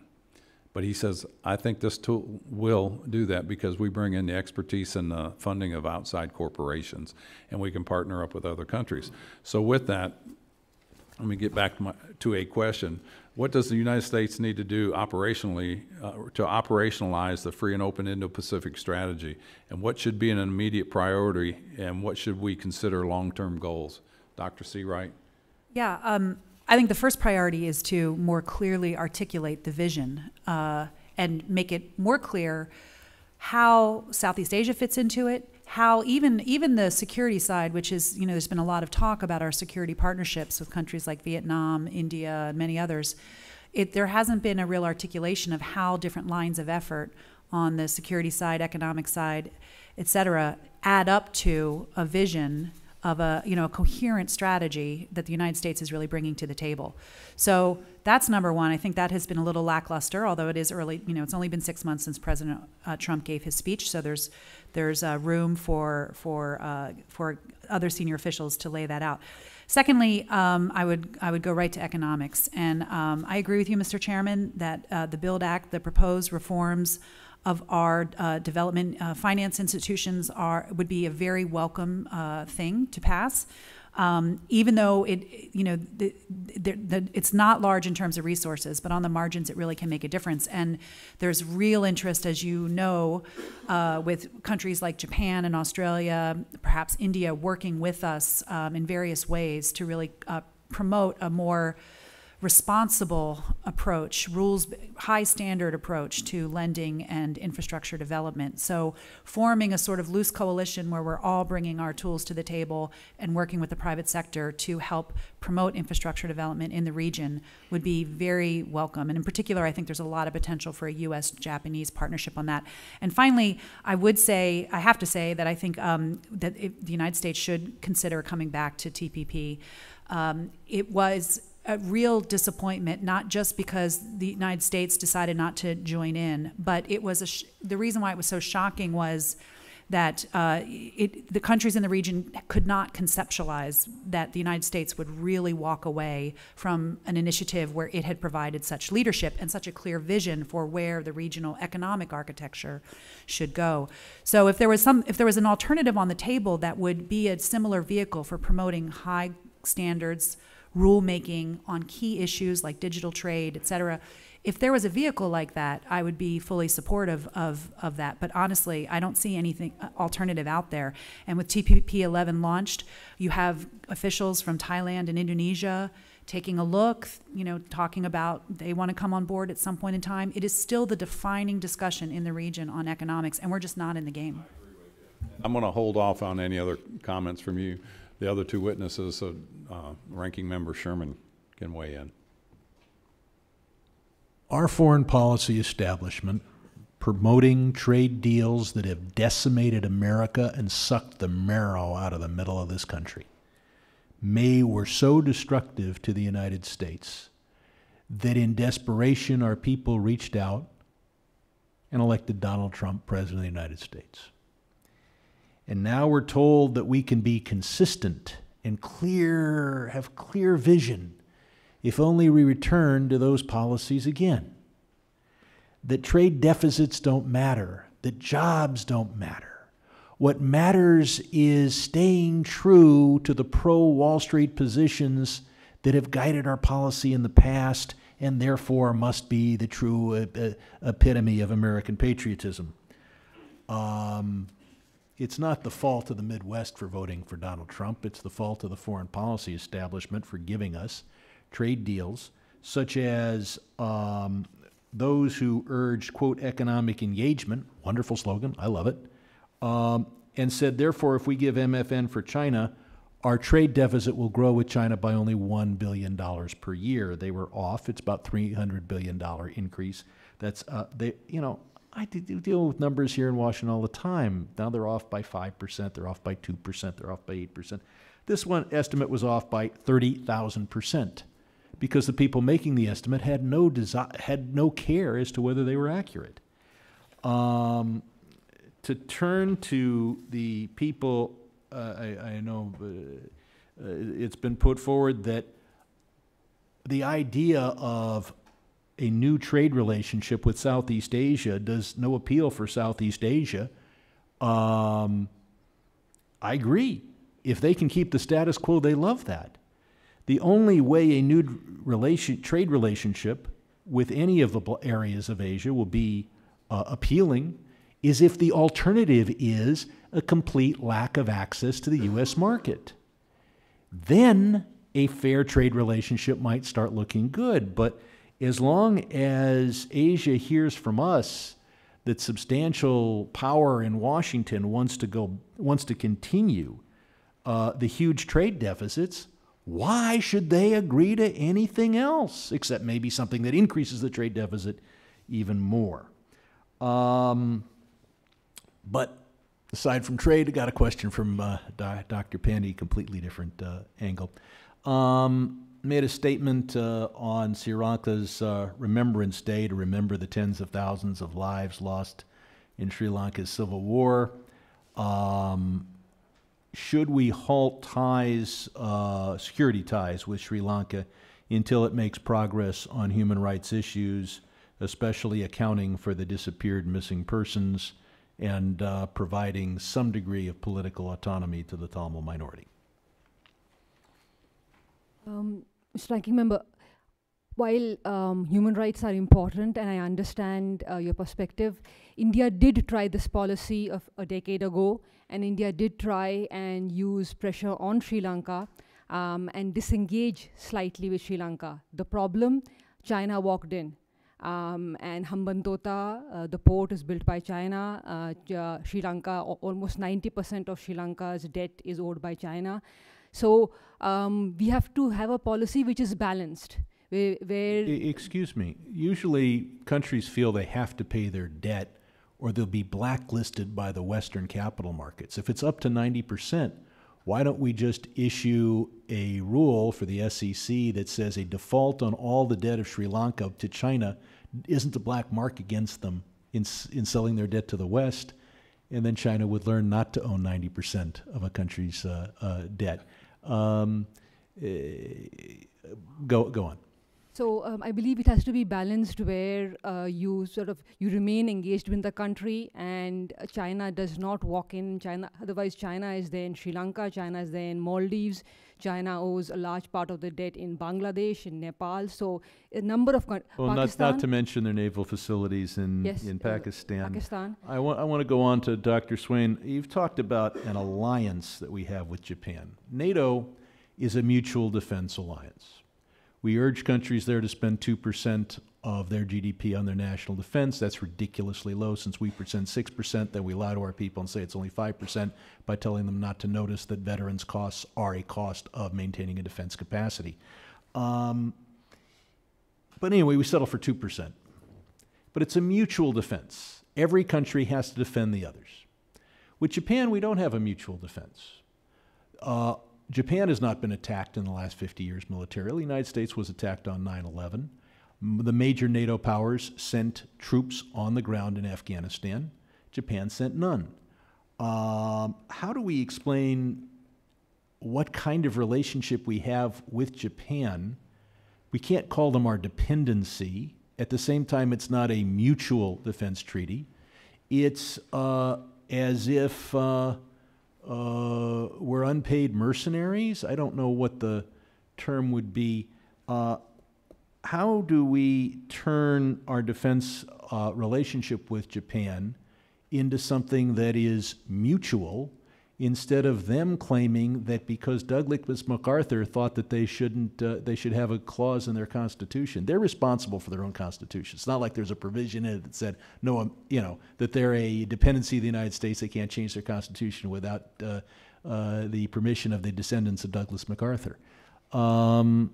But he says, I think this tool will do that because we bring in the expertise and the funding of outside corporations, and we can partner up with other countries. So with that, let me get back to a question. What does the United States need to do operationally to operationalize the free and open Indo-Pacific strategy? And what should be an immediate priority, and what should we consider long-term goals? Dr. Seawright? Yeah, I think the first priority is to more clearly articulate the vision and make it more clear how Southeast Asia fits into it, how even the security side, which is, you know, there's been a lot of talk about our security partnerships with countries like Vietnam, India, and many others. There hasn't been a real articulation of how different lines of effort on the security side, economic side, et cetera, add up to a vision of a coherent strategy that the United States is really bringing to the table. So that's number one. I think that has been a little lackluster, although it is early. You know, it's only been 6 months since President Trump gave his speech, so there's room for other senior officials to lay that out. Secondly, I would go right to economics, and I agree with you, Mr. Chairman, that the BUILD Act, the proposed reforms of our development finance institutions would be a very welcome thing to pass, even though it's not large in terms of resources, but on the margins it really can make a difference. And there's real interest, as you know, with countries like Japan and Australia, perhaps India, working with us in various ways to really promote a more responsible approach, high standard approach to lending and infrastructure development. So forming a sort of loose coalition where we're all bringing our tools to the table and working with the private sector to help promote infrastructure development in the region would be very welcome. And in particular, I think there's a lot of potential for a U.S.-Japanese partnership on that. And finally, I have to say that I think that the United States should consider coming back to TPP. It was a real disappointment, not just because the United States decided not to join in, but it was the reason why it was so shocking was that the countries in the region could not conceptualize that the United States would really walk away from an initiative where it had provided such leadership and such a clear vision for where the regional economic architecture should go. So if there was an alternative on the table that would be a similar vehicle for promoting high standards, rulemaking on key issues like digital trade, et cetera, if there was a vehicle like that, I would be fully supportive of that. But honestly, I don't see anything alternative out there. And with TPP-11 launched, you have officials from Thailand and Indonesia taking a look, talking about they want to come on board at some point in time. It is still the defining discussion in the region on economics, and we're just not in the game. I'm going to hold off on any other comments from you. The other two witnesses, so Ranking Member Sherman can weigh in. Our foreign policy establishment, promoting trade deals that have decimated America and sucked the marrow out of the middle of this country, were so destructive to the United States that in desperation our people reached out and elected Donald Trump President of the United States. And now we're told that we can be consistent and have clear vision if only we return to those policies again. That trade deficits don't matter, that jobs don't matter. What matters is staying true to the pro-Wall Street positions that have guided our policy in the past and therefore must be the true epitome of American patriotism. It's not the fault of the Midwest for voting for Donald Trump. It's the fault of the foreign policy establishment for giving us trade deals, such as those who urged, quote, economic engagement, wonderful slogan, I love it, and said, therefore, if we give MFN for China, our trade deficit will grow with China by only $1 billion per year. They were off. It's about $300 billion increase. That's, I deal with numbers here in Washington all the time. Now they're off by 5%, they're off by 2%, they're off by 8%. This one estimate was off by 30,000%. Because the people making the estimate had no care as to whether they were accurate. To turn to the people, I know it's been put forward that the idea of a new trade relationship with Southeast Asia does no appeal for Southeast Asia. I agree. If they can keep the status quo, they love that. The only way a new trade relationship with any of the areas of Asia will be appealing is if the alternative is a complete lack of access to the U.S. market. Then a fair trade relationship might start looking good. But as long as Asia hears from us that substantial power in Washington wants to continue the huge trade deficits, why should they agree to anything else except maybe something that increases the trade deficit even more? But aside from trade, I got a question from Dr. Pandy, completely different angle. Made a statement on Sri Lanka's Remembrance Day to remember the tens of thousands of lives lost in Sri Lanka's civil war. Should we halt ties, security ties with Sri Lanka until it makes progress on human rights issues, especially accounting for the disappeared missing persons and providing some degree of political autonomy to the Tamil minority? Mr. Ranking Member, while human rights are important and I understand your perspective, India did try this policy of a decade ago, and India did try and use pressure on Sri Lanka and disengage slightly with Sri Lanka. The problem, China walked in. And Hambantota, the port is built by China. Sri Lanka, almost 90% of Sri Lanka's debt is owed by China. So we have to have a policy which is balanced. Excuse me. Usually countries feel they have to pay their debt or they'll be blacklisted by the Western capital markets. If it's up to 90%, why don't we just issue a rule for the SEC that says a default on all the debt of Sri Lanka to China isn't a black mark against them in selling their debt to the West, and then China would learn not to own 90% of a country's debt. Go on. So I believe it has to be balanced where you remain engaged with the country, and China does not walk in. Otherwise China is there in Sri Lanka, China is there in Maldives, China owes a large part of the debt in Bangladesh, in Nepal. So a number of not to mention their naval facilities in Pakistan. I want to go on to Dr. Swain. You've talked about an alliance that we have with Japan. NATO is a mutual defense alliance. We urge countries there to spend 2% of their GDP on their national defense. That's ridiculously low. Since we present 6%, then we lie to our people and say it's only 5% by telling them not to notice that veterans' costs are a cost of maintaining a defense capacity. But anyway, we settle for 2%. But it's a mutual defense. Every country has to defend the others. With Japan, we don't have a mutual defense. Japan has not been attacked in the last 50 years militarily. The United States was attacked on 9/11. The major NATO powers sent troops on the ground in Afghanistan. Japan sent none. How do we explain what kind of relationship we have with Japan? We can't call them our dependency. At the same time, it's not a mutual defense treaty. It's as if we're unpaid mercenaries. I don't know what the term would be. How do we turn our defense relationship with Japan into something that is mutual, instead of them claiming that because Douglas MacArthur thought that they should have a clause in their constitution? They're responsible for their own constitution. It's not like there's a provision in it that said, no, that they're a dependency of the United States. They can't change their constitution without the permission of the descendants of Douglas MacArthur. How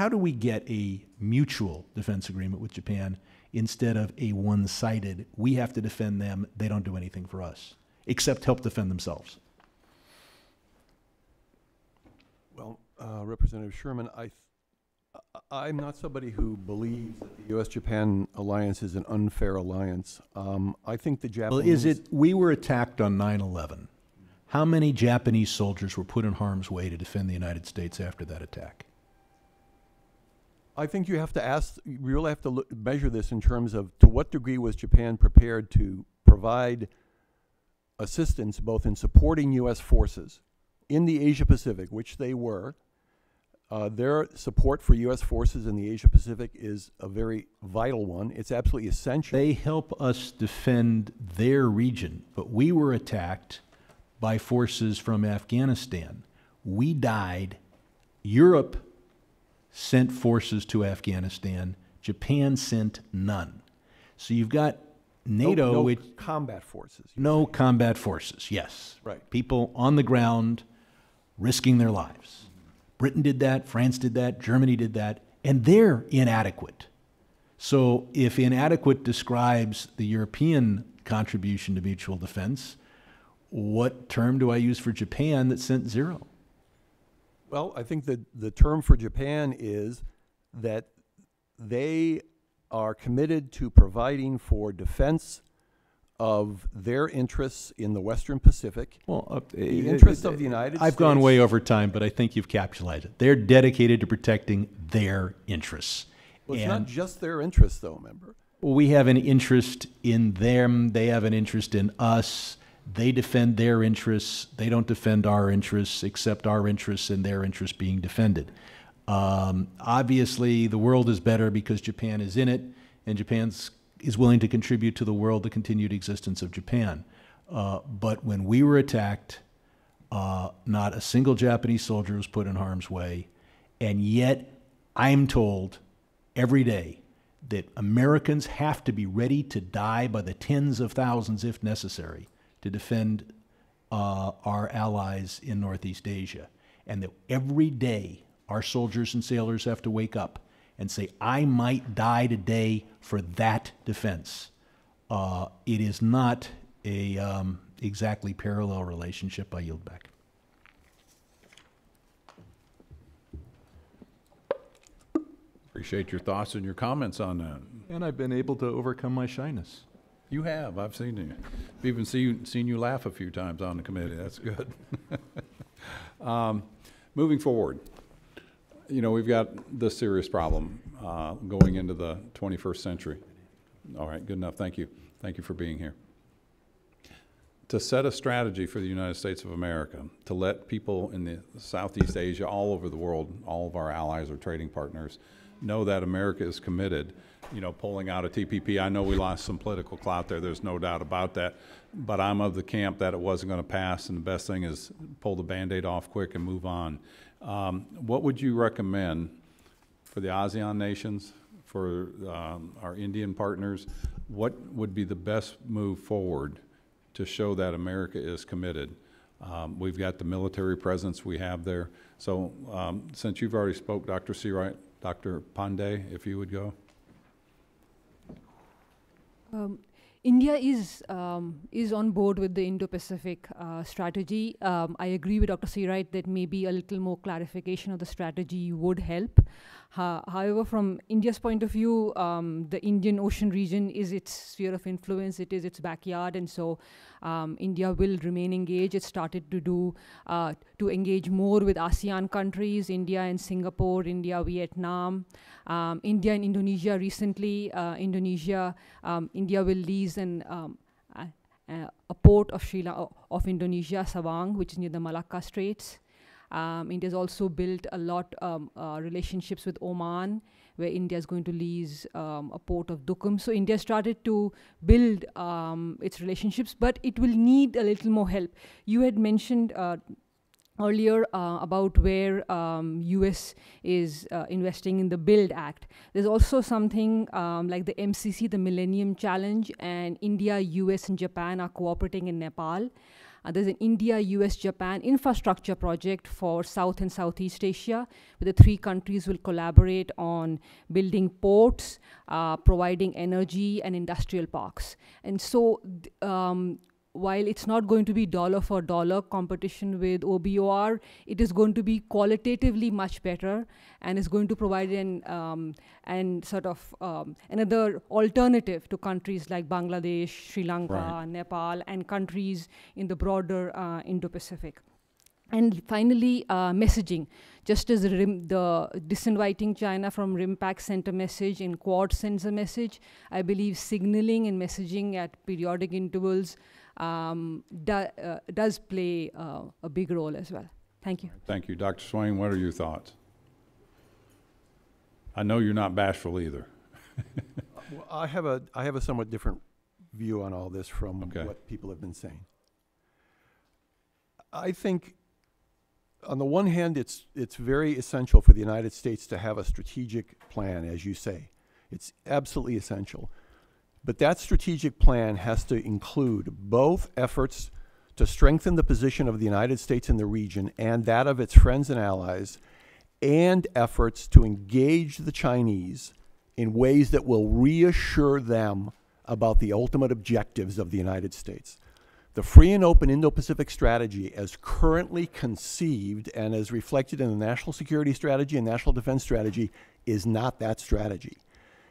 do we get a mutual defense agreement with Japan instead of a one-sided, we have to defend them, they don't do anything for us, except help defend themselves? Well, Representative Sherman, I'm not somebody who believes that the U.S.-Japan alliance is an unfair alliance. I think the Japanese... We were attacked on 9/11. How many Japanese soldiers were put in harm's way to defend the United States after that attack? I think you have to ask, you really have to measure this in terms of to what degree was Japan prepared to provide assistance both in supporting U.S. forces in the Asia-Pacific, which they were. Their support for U.S. forces in the Asia-Pacific is a very vital one. It's absolutely essential. They help us defend their region, but we were attacked by forces from Afghanistan. We died. Europe sent forces to Afghanistan. Japan sent none. So you've got NATO, no combat forces. No combat forces, yes. Right. People on the ground risking their lives. Britain did that, France did that, Germany did that, and they're inadequate. So if inadequate describes the European contribution to mutual defense, what term do I use for Japan that sent zero? Well, I think that the term for Japan is that they are committed to providing for defense of their interests in the Western Pacific, the interests of the United States. I've gone way over time, but I think you've capitalized it. They're dedicated to protecting their interests. Well, it's not just their interests, though, remember. Well, we have an interest in them. They have an interest in us. They defend their interests. They don't defend our interests, except our interests and their interests being defended. Obviously, the world is better because Japan is in it, and Japan is willing to contribute to the world, the continued existence of Japan. But when we were attacked, not a single Japanese soldier was put in harm's way, and yet I'm told every day that Americans have to be ready to die by the tens of thousands, if necessary, to defend our allies in Northeast Asia, and that every day our soldiers and sailors have to wake up and say, I might die today for that defense. It is not a exactly parallel relationship. I yield back. Appreciate your thoughts and your comments on that. And I've been able to overcome my shyness. You have. I've seen you. I've even seen you laugh a few times on the committee. That's good. Moving forward, you know, we've got this serious problem going into the 21st century. All right, good enough. Thank you. Thank you for being here. To set a strategy for the United States of America, to let people in the Southeast Asia, all over the world, all of our allies or trading partners, know that America is committed, you know, pulling out of TPP. I know we lost some political clout there, there's no doubt about that, but I'm of the camp that it wasn't going to pass, and the best thing is pull the Band-Aid off quick and move on. What would you recommend for the ASEAN nations, for our Indian partners? What would be the best move forward to show that America is committed? We've got the military presence we have there. So since you've already spoke, Dr. Seawright, Dr. Pandey, if you would go. India is on board with the Indo-Pacific strategy. I agree with Dr. Seawright that maybe a little more clarification of the strategy would help. However, from India's point of view, the Indian Ocean region is its sphere of influence. It is its backyard, and so India will remain engaged. It started to engage more with ASEAN countries, India and Singapore, India, Vietnam, India and Indonesia recently. India will lease a port of Indonesia, Sabang, which is near the Malacca Straits. India's also built a lot relationships with Oman, where India is going to lease a port of Duqm. So India started to build its relationships, but it will need a little more help. You had mentioned earlier about where US is investing in the BUILD Act. There's also something like the MCC, the Millennium Challenge, and India, US, and Japan are cooperating in Nepal. There's an India, US, Japan infrastructure project for South and Southeast Asia, where the three countries will collaborate on building ports, providing energy and industrial parks. And so while it's not going to be dollar for dollar competition with OBOR, it is going to be qualitatively much better, and is going to provide another alternative to countries like Bangladesh, Sri Lanka, right, Nepal, and countries in the broader Indo-Pacific. And finally, messaging. Just as the disinviting China from RIMPAC sent a message, and Quad sends a message, I believe signaling and messaging at periodic intervals does play a big role as well. Thank you. Thank you. Dr. Swain, what are your thoughts? I know you're not bashful either. Well, I have a somewhat different view on all this from what people have been saying. I think, on the one hand, it's very essential for the United States to have a strategic plan, as you say. It's absolutely essential. But that strategic plan has to include both efforts to strengthen the position of the United States in the region and that of its friends and allies, and efforts to engage the Chinese in ways that will reassure them about the ultimate objectives of the United States. The free and open Indo-Pacific strategy, as currently conceived and as reflected in the National Security Strategy and National Defense Strategy, is not that strategy.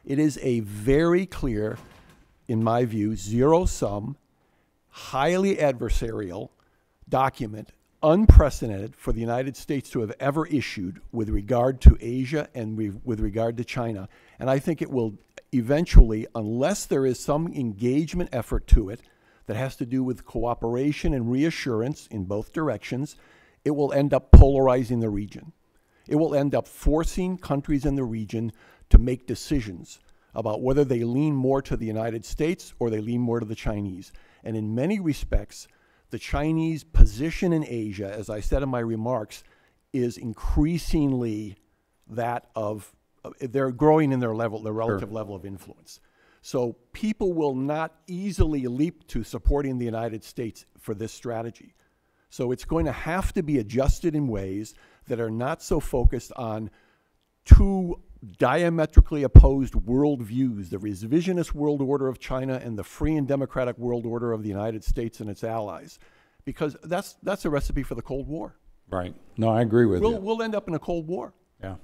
It is a very clear, in my view, zero-sum, highly adversarial document, unprecedented for the United States to have ever issued with regard to Asia and with regard to China. And I think it will eventually, unless there is some engagement effort to it that has to do with cooperation and reassurance in both directions, it will end up polarizing the region. It will end up forcing countries in the region to make decisions about whether they lean more to the United States or they lean more to the Chinese. And in many respects, the Chinese position in Asia, as I said in my remarks, is increasingly that of, they're growing in their relative level of influence. So people will not easily leap to supporting the United States for this strategy. So it's going to have to be adjusted in ways that are not so focused on two diametrically opposed worldviews, the revisionist world order of China and the free and democratic world order of the United States and its allies, because that's a recipe for the Cold War. Right. No, I agree with you. We'll end up in a Cold War. Yeah.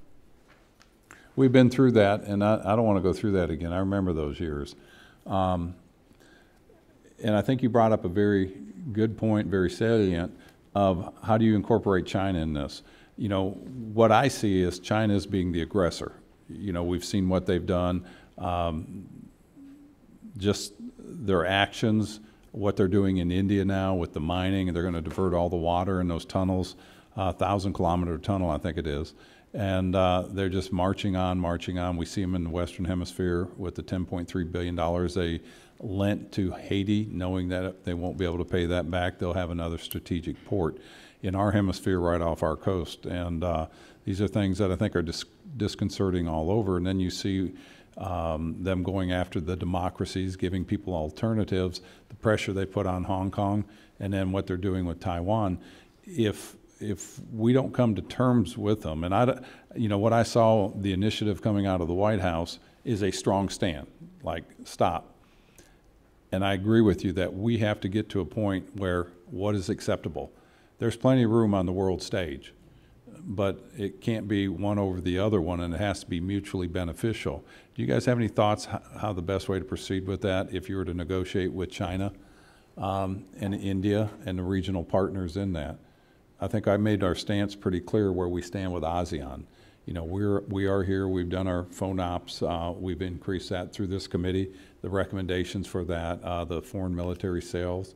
We've been through that, and I don't want to go through that again. I remember those years. and I think you brought up a very good point, very salient, of how do you incorporate China in this? You know, what I see is China as being the aggressor. You know, we've seen what they've done, just their actions, what they're doing in India now with the mining, and they're going to divert all the water in those tunnels, 1,000-kilometer tunnel, I think it is. And they're just marching on, marching on. We see them in the Western Hemisphere with the $10.3 billion they lent to Haiti, knowing that if they won't be able to pay that back, they'll have another strategic port in our hemisphere right off our coast. And these are things that I think are disconcerting all over. And then you see them going after the democracies, giving people alternatives, the pressure they put on Hong Kong, and then what they're doing with Taiwan. If we don't come to terms with them, and you know, what I saw, the initiative coming out of the White House is a strong stand, like stop. And I agree with you that we have to get to a point where what is acceptable? There's plenty of room on the world stage, but it can't be one over the other one, and it has to be mutually beneficial. Do you guys have any thoughts how the best way to proceed with that if you were to negotiate with China and India and the regional partners in that? I think I made our stance pretty clear where we stand with ASEAN. You know, we are here, we've done our phone ops, we've increased that through this committee, the recommendations for that, the foreign military sales.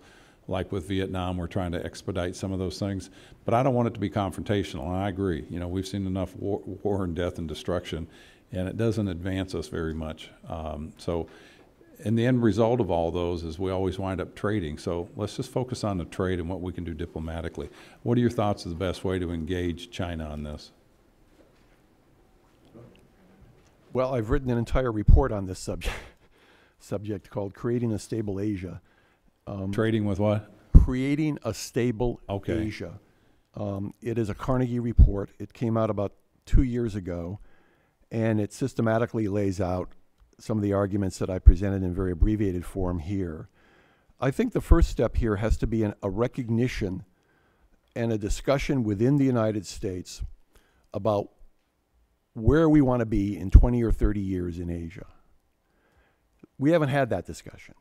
Like with Vietnam, we're trying to expedite some of those things. But I don't want it to be confrontational, and I agree. You know, we've seen enough war and death and destruction, and it doesn't advance us very much. So, and the end result of all those is we always wind up trading. So let's just focus on the trade and what we can do diplomatically. What are your thoughts of the best way to engage China on this? Well, I've written an entire report on this subject called Creating a Stable Asia. Trading with what? Creating a Stable Okay. Asia. It is a Carnegie report. It came out about 2 years ago, and it systematically lays out some of the arguments that I presented in very abbreviated form here. I think the first step here has to be a recognition and a discussion within the United States about where we want to be in 20 or 30 years in Asia. We haven't had that discussion.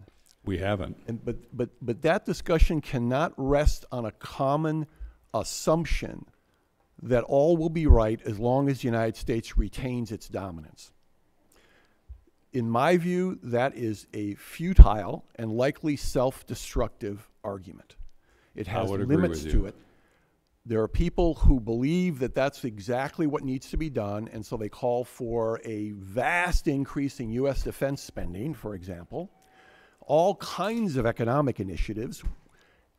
We haven't. But that discussion cannot rest on a common assumption that all will be right as long as the United States retains its dominance. In my view, that is a futile and likely self-destructive argument. It has limits to it. There are people who believe that that's exactly what needs to be done, and so they call for a vast increase in U.S. defense spending, for example, all kinds of economic initiatives,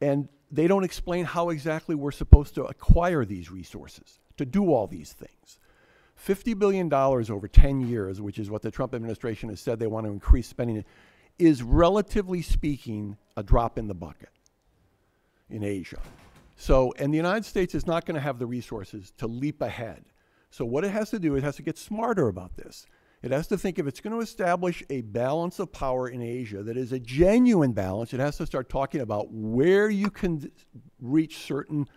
and they don't explain how exactly we're supposed to acquire these resources to do all these things. $50 billion over 10 years, which is what the Trump administration has said they want to increase spending, is relatively speaking a drop in the bucket in Asia. So, and the United States is not going to have the resources to leap ahead. So what it has to do, it has to get smarter about this. It has to think if it's going to establish a balance of power in Asia that is a genuine balance, it has to start talking about where you can reach certain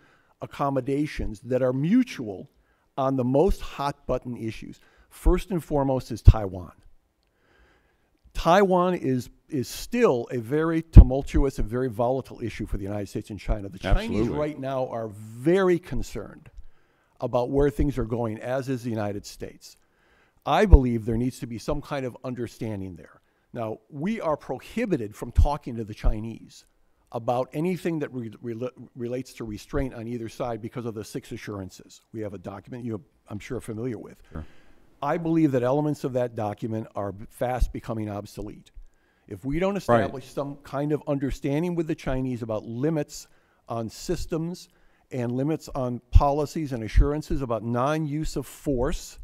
accommodations that are mutual on the most hot button issues. First and foremost is Taiwan. Taiwan is still a very tumultuous and very volatile issue for the United States and China. The Chinese right now are very concerned about where things are going, as is the United States. I believe there needs to be some kind of understanding there. Now, we are prohibited from talking to the Chinese about anything that relates to restraint on either side because of the 6 assurances. We have a document I'm sure familiar with. Sure. I believe that elements of that document are fast becoming obsolete. If we don't establish some kind of understanding with the Chinese about limits on systems and limits on policies and assurances about non-use of force,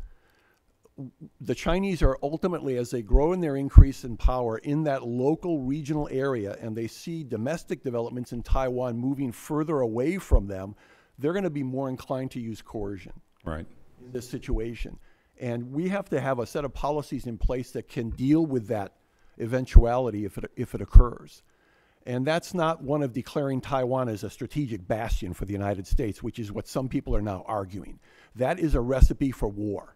the Chinese are ultimately, as they grow in their increase in power in that local regional area, and they see domestic developments in Taiwan moving further away from them, they're going to be more inclined to use coercion in this situation. And we have to have a set of policies in place that can deal with that eventuality if it occurs. And that's not one of declaring Taiwan as a strategic bastion for the United States, which is what some people are now arguing. That is a recipe for war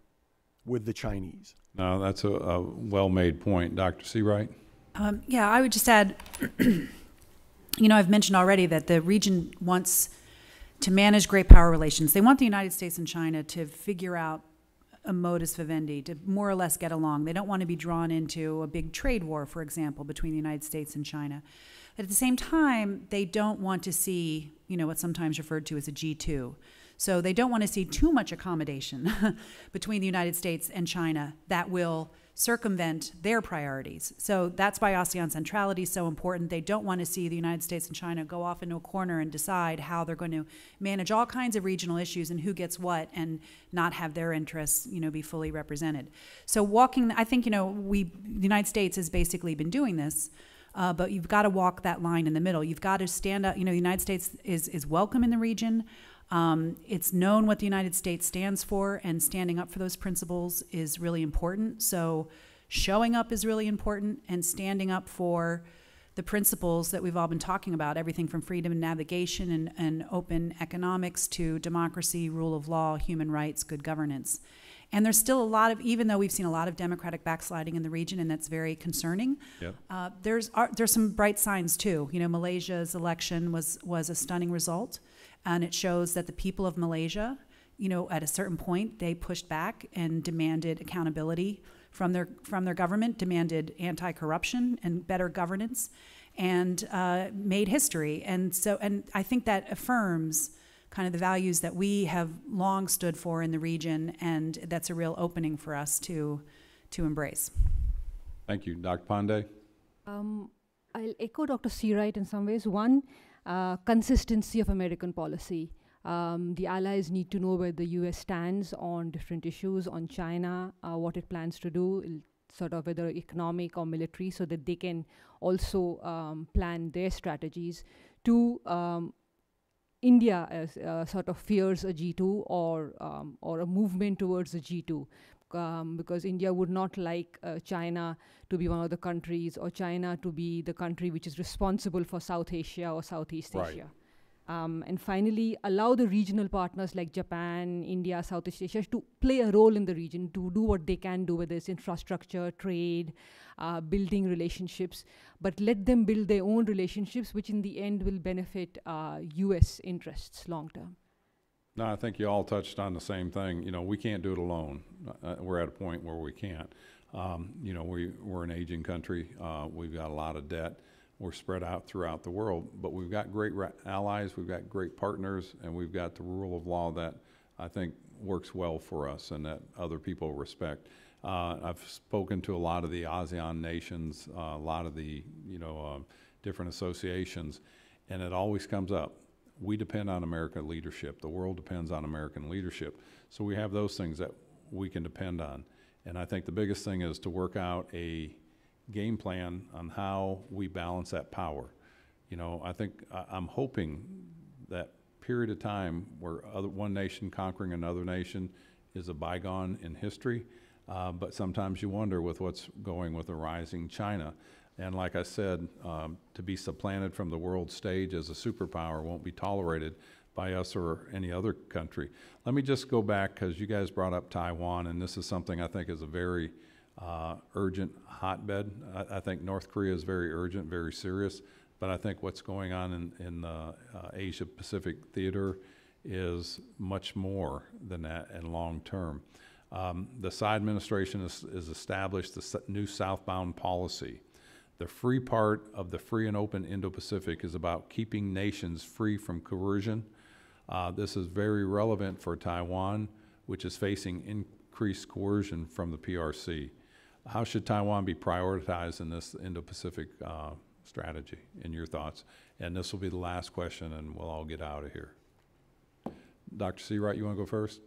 with the Chinese. No, that's a well-made point. Dr. Seawright? Yeah, I would just add, you know, I've mentioned already that the region wants to manage great power relations. They want the United States and China to figure out a modus vivendi, to more or less get along. They don't want to be drawn into a big trade war, for example, between the United States and China. But at the same time, they don't want to see, you know, what's sometimes referred to as a G2. So they don't want to see too much accommodation between the United States and China that will circumvent their priorities. So that's why ASEAN centrality is so important. They don't want to see the United States and China go off into a corner and decide how they're going to manage all kinds of regional issues and who gets what, and not have their interests, you know, be fully represented. So I think, you know, the United States has basically been doing this, but you've got to walk that line in the middle. You've got to stand up. You know, the United States is welcome in the region. It's known what the United States stands for, and standing up for those principles is really important. So showing up is really important, and standing up for the principles that we've all been talking about, everything from freedom and navigation and open economics to democracy, rule of law, human rights, good governance. And there's still a lot of, even though we've seen a lot of democratic backsliding in the region, and that's very concerning, Yep. there's some bright signs too. You know, Malaysia's election was a stunning result. And it shows that the people of Malaysia, you know, at a certain point, they pushed back and demanded accountability from their government, demanded anti-corruption and better governance, and made history. And I think that affirms kind of the values that we have long stood for in the region, and that's a real opening for us to embrace. Thank you. Dr. Pandey? I'll echo Dr. Seawright in some ways. One, consistency of American policy. The allies need to know where the US stands on different issues, on China, what it plans to do, sort of whether economic or military, so that they can also plan their strategies. Two, India as, sort of fears a G2 or a movement towards a G2. Because India would not like China to be one of the countries, or China to be the country which is responsible for South Asia or Southeast Right. Asia. And finally, allow the regional partners like Japan, India, Southeast Asia to play a role in the region, to do what they can do, whether it's infrastructure, trade, building relationships, but let them build their own relationships, which in the end will benefit US interests long term. No, I think you all touched on the same thing. You know, we can't do it alone. We're at a point where we can't. You know, we're an aging country. We've got a lot of debt. We're spread out throughout the world, but we've got great allies, we've got great partners, and we've got the rule of law that I think works well for us and that other people respect. I've spoken to a lot of the ASEAN nations, a lot of the, you know, different associations, and it always comes up. We depend on American leadership. The world depends on American leadership. So we have those things that we can depend on. And I think the biggest thing is to work out a game plan on how we balance that power. You know, I think I'm hoping that period of time where one nation conquering another nation is a bygone in history. But sometimes you wonder with what's going with the rising China. And like I said, to be supplanted from the world stage as a superpower won't be tolerated by us or any other country. Let me just go back, because you guys brought up Taiwan, and this is something I think is a very urgent hotbed. I think North Korea is very urgent, very serious, but I think what's going on in the Asia-Pacific theater is much more than that and long term. The Tsai administration has established the new southbound policy. The free part of the free and open Indo-Pacific is about keeping nations free from coercion. This is very relevant for Taiwan, which is facing increased coercion from the PRC. How should Taiwan be prioritized in this Indo-Pacific strategy, in your thoughts? And this will be the last question, and we'll all get out of here. Dr. Seawright, you want to go first?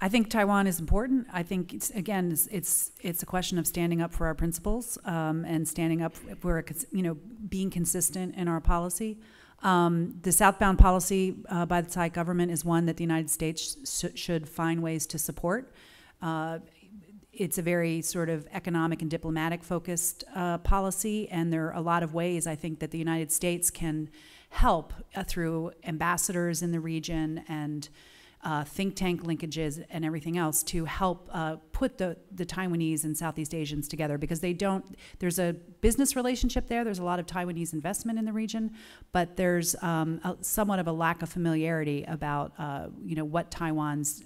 I think Taiwan is important. I think it's a question of standing up for our principles and standing up for, you know, being consistent in our policy. The southbound policy by the Thai government is one that the United States should find ways to support. It's a very sort of economic and diplomatic focused policy, and there are a lot of ways I think that the United States can help through ambassadors in the region and think tank linkages and everything else to help put the Taiwanese and Southeast Asians together, because there's a business relationship there. There's a lot of Taiwanese investment in the region, but there's somewhat of a lack of familiarity about what Taiwan's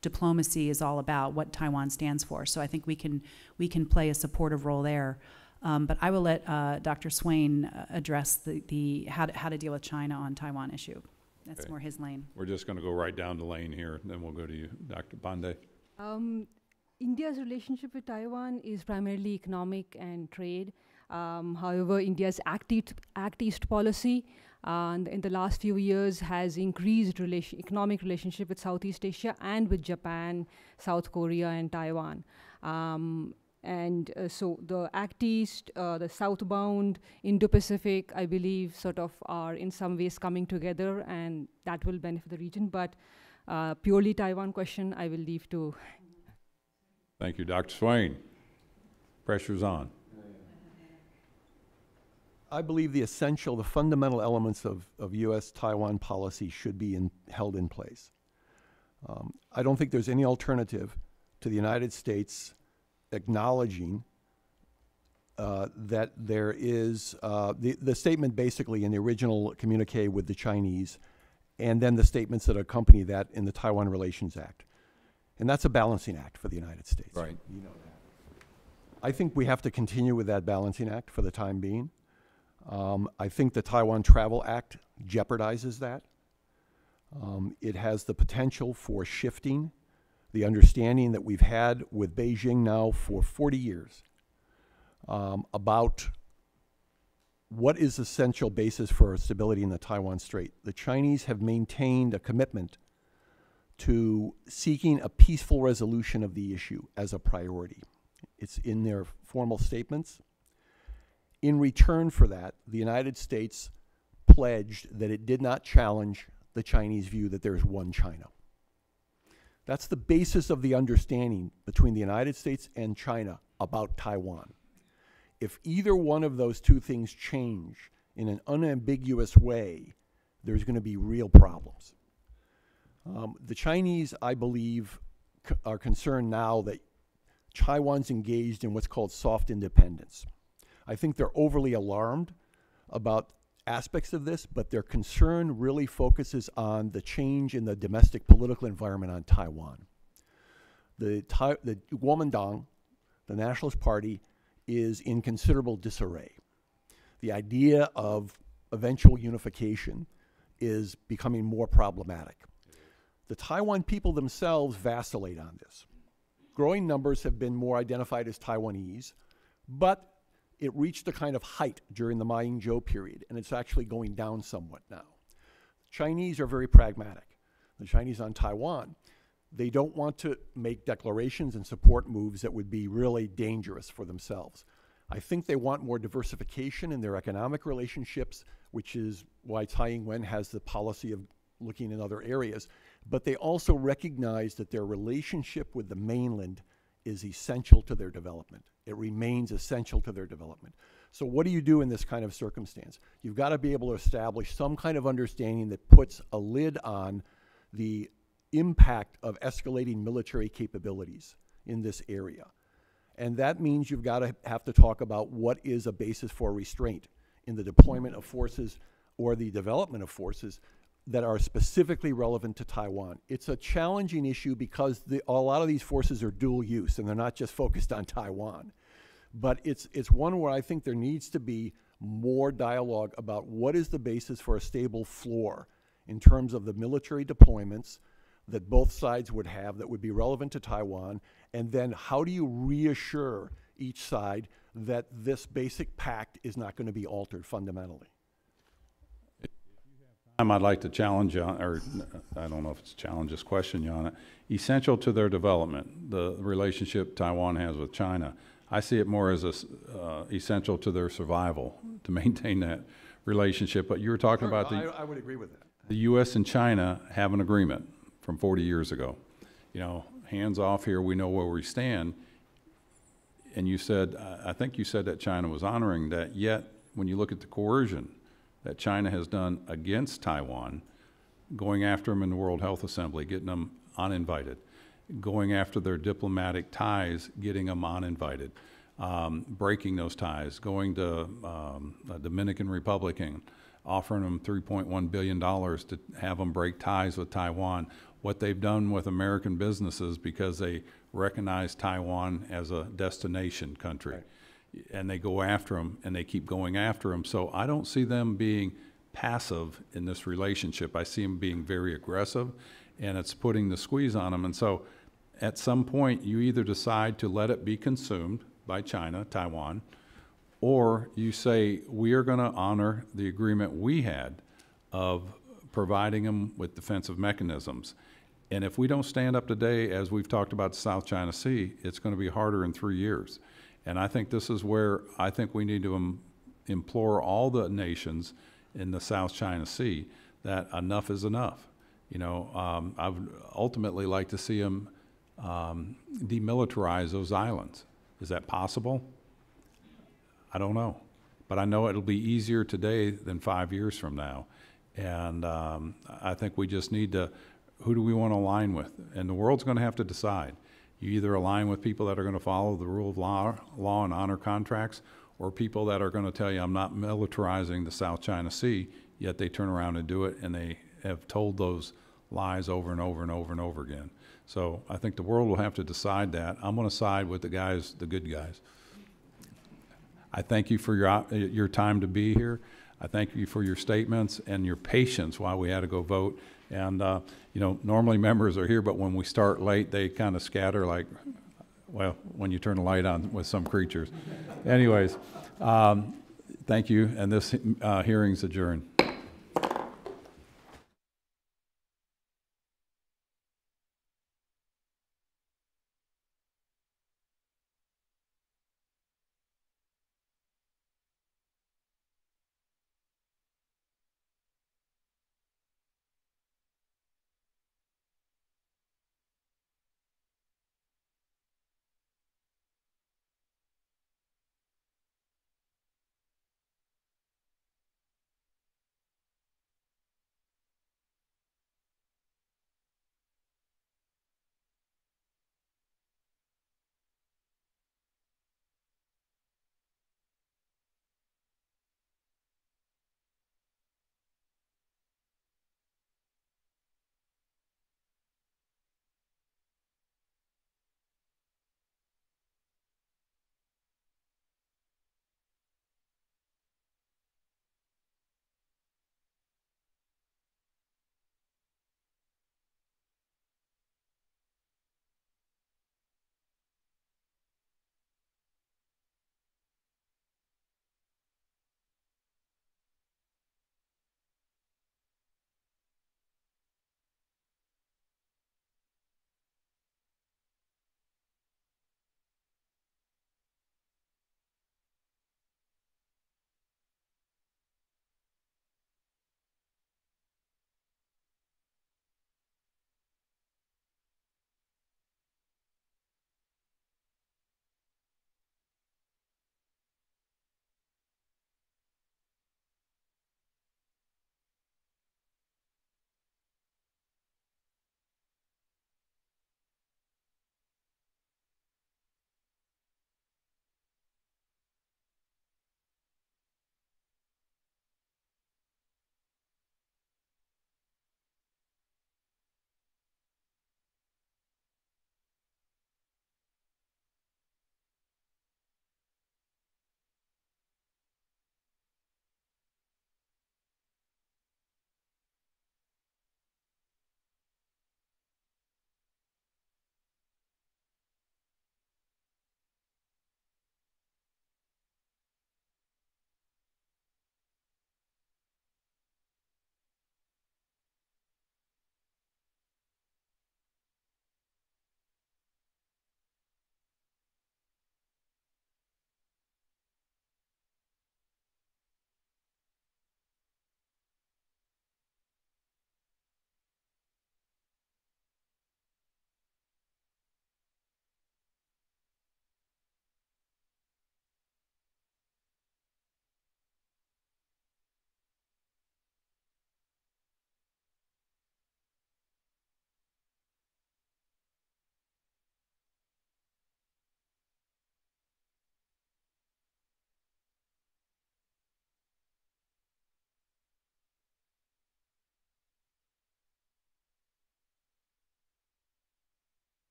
diplomacy is all about, what Taiwan stands for. So I think we can play a supportive role there. But I will let Dr. Swain address the how to deal with China on Taiwan issue. That's Okay. more his lane. We're just going to go right down the lane here, and then we'll go to you, Dr. Pandey. India's relationship with Taiwan is primarily economic and trade. However, India's Act East policy in the last few years has increased economic relationship with Southeast Asia and with Japan, South Korea, and Taiwan. So the Act East, the southbound, Indo-Pacific, I believe, sort of are in some ways coming together, and that will benefit the region. But purely Taiwan question, I will leave to. Thank you, Dr. Swain. Pressure's on. I believe the fundamental elements of U.S.-Taiwan policy should be held in place. I don't think there's any alternative to the United States acknowledging that there is the statement basically in the original communique with the Chinese, and then the statements that accompany that in the Taiwan Relations Act. And that's a balancing act for the United States. Right. You know that. I think we have to continue with that balancing act for the time being. I think the Taiwan Travel Act jeopardizes that. It has the potential for shifting the understanding that we've had with Beijing now for 40 years about what is the essential basis for stability in the Taiwan Strait. The Chinese have maintained a commitment to seeking a peaceful resolution of the issue as a priority. It's in their formal statements. In return for that, the United States pledged that it did not challenge the Chinese view that there's one China. That's the basis of the understanding between the United States and China about Taiwan. If either one of those two things change in an unambiguous way, there's going to be real problems. The Chinese, I believe, are concerned now that Taiwan's engaged in what's called soft independence. I think they're overly alarmed about aspects of this, but their concern really focuses on the change in the domestic political environment on Taiwan. The Kuomintang, the Nationalist Party, is in considerable disarray. The idea of eventual unification is becoming more problematic. The Taiwan people themselves vacillate on this. Growing numbers have been more identified as Taiwanese, but it reached a kind of height during the Ma Ying-jeou period, and it's actually going down somewhat now. Chinese are very pragmatic. The Chinese on Taiwan, they don't want to make declarations and support moves that would be really dangerous for themselves. I think they want more diversification in their economic relationships, which is why Tsai Ing-wen has the policy of looking in other areas. But they also recognize that their relationship with the mainland is essential to their development. It remains essential to their development. So what do you do in this kind of circumstance? You've got to be able to establish some kind of understanding that puts a lid on the impact of escalating military capabilities in this area. And that means you've got to have to talk about what is a basis for restraint in the deployment of forces or the development of forces that are specifically relevant to Taiwan. It's a challenging issue because a lot of these forces are dual use and they're not just focused on Taiwan. But it's one where I think there needs to be more dialogue about what is the basis for a stable floor in terms of the military deployments that both sides would have that would be relevant to Taiwan, and then how do you reassure each side that this basic pact is not going to be altered fundamentally? I'd like to challenge, or I don't know if it's a challenge, this question, Yana. Essential to their development, the relationship Taiwan has with China. I see it more as essential to their survival, to maintain that relationship. But you were talking about I would agree with that. The U.S. and China have an agreement from 40 years ago. You know, hands off here, we know where we stand. And you said, I think you said that China was honoring that, yet when you look at the coercion that China has done against Taiwan, going after them in the World Health Assembly, getting them uninvited, going after their diplomatic ties, getting them uninvited, breaking those ties, going to the Dominican Republic, offering them $3.1 billion to have them break ties with Taiwan. What they've done with American businesses because they recognize Taiwan as a destination country. Right. And they go after them, and they keep going after them. So I don't see them being passive in this relationship. I see them being very aggressive, and it's putting the squeeze on them. And so at some point, you either decide to let it be consumed by China, Taiwan, or you say, we are going to honor the agreement we had of providing them with defensive mechanisms. And if we don't stand up today, as we've talked about the South China Sea, it's going to be harder in 3 years. And I think this is where I think we need to implore all the nations in the South China Sea that enough is enough. You know, I would ultimately like to see them demilitarize those islands. Is that possible? I don't know. But I know it'll be easier today than 5 years from now. And I think we just need to, who do we want to align with? And the world's going to have to decide. You either align with people that are going to follow the rule of law and honor contracts, or people that are going to tell you, I'm not militarizing the South China Sea, yet they turn around and do it, and they have told those lies over and over and over and over again. So I think the world will have to decide that. I'm going to side with the guys, the good guys. I thank you for your time to be here. I thank you for your statements and your patience while we had to go vote. And, you know, normally members are here, but when we start late, they kind of scatter like, well, when you turn the light on with some creatures. Anyways, thank you, and this hearing's adjourned.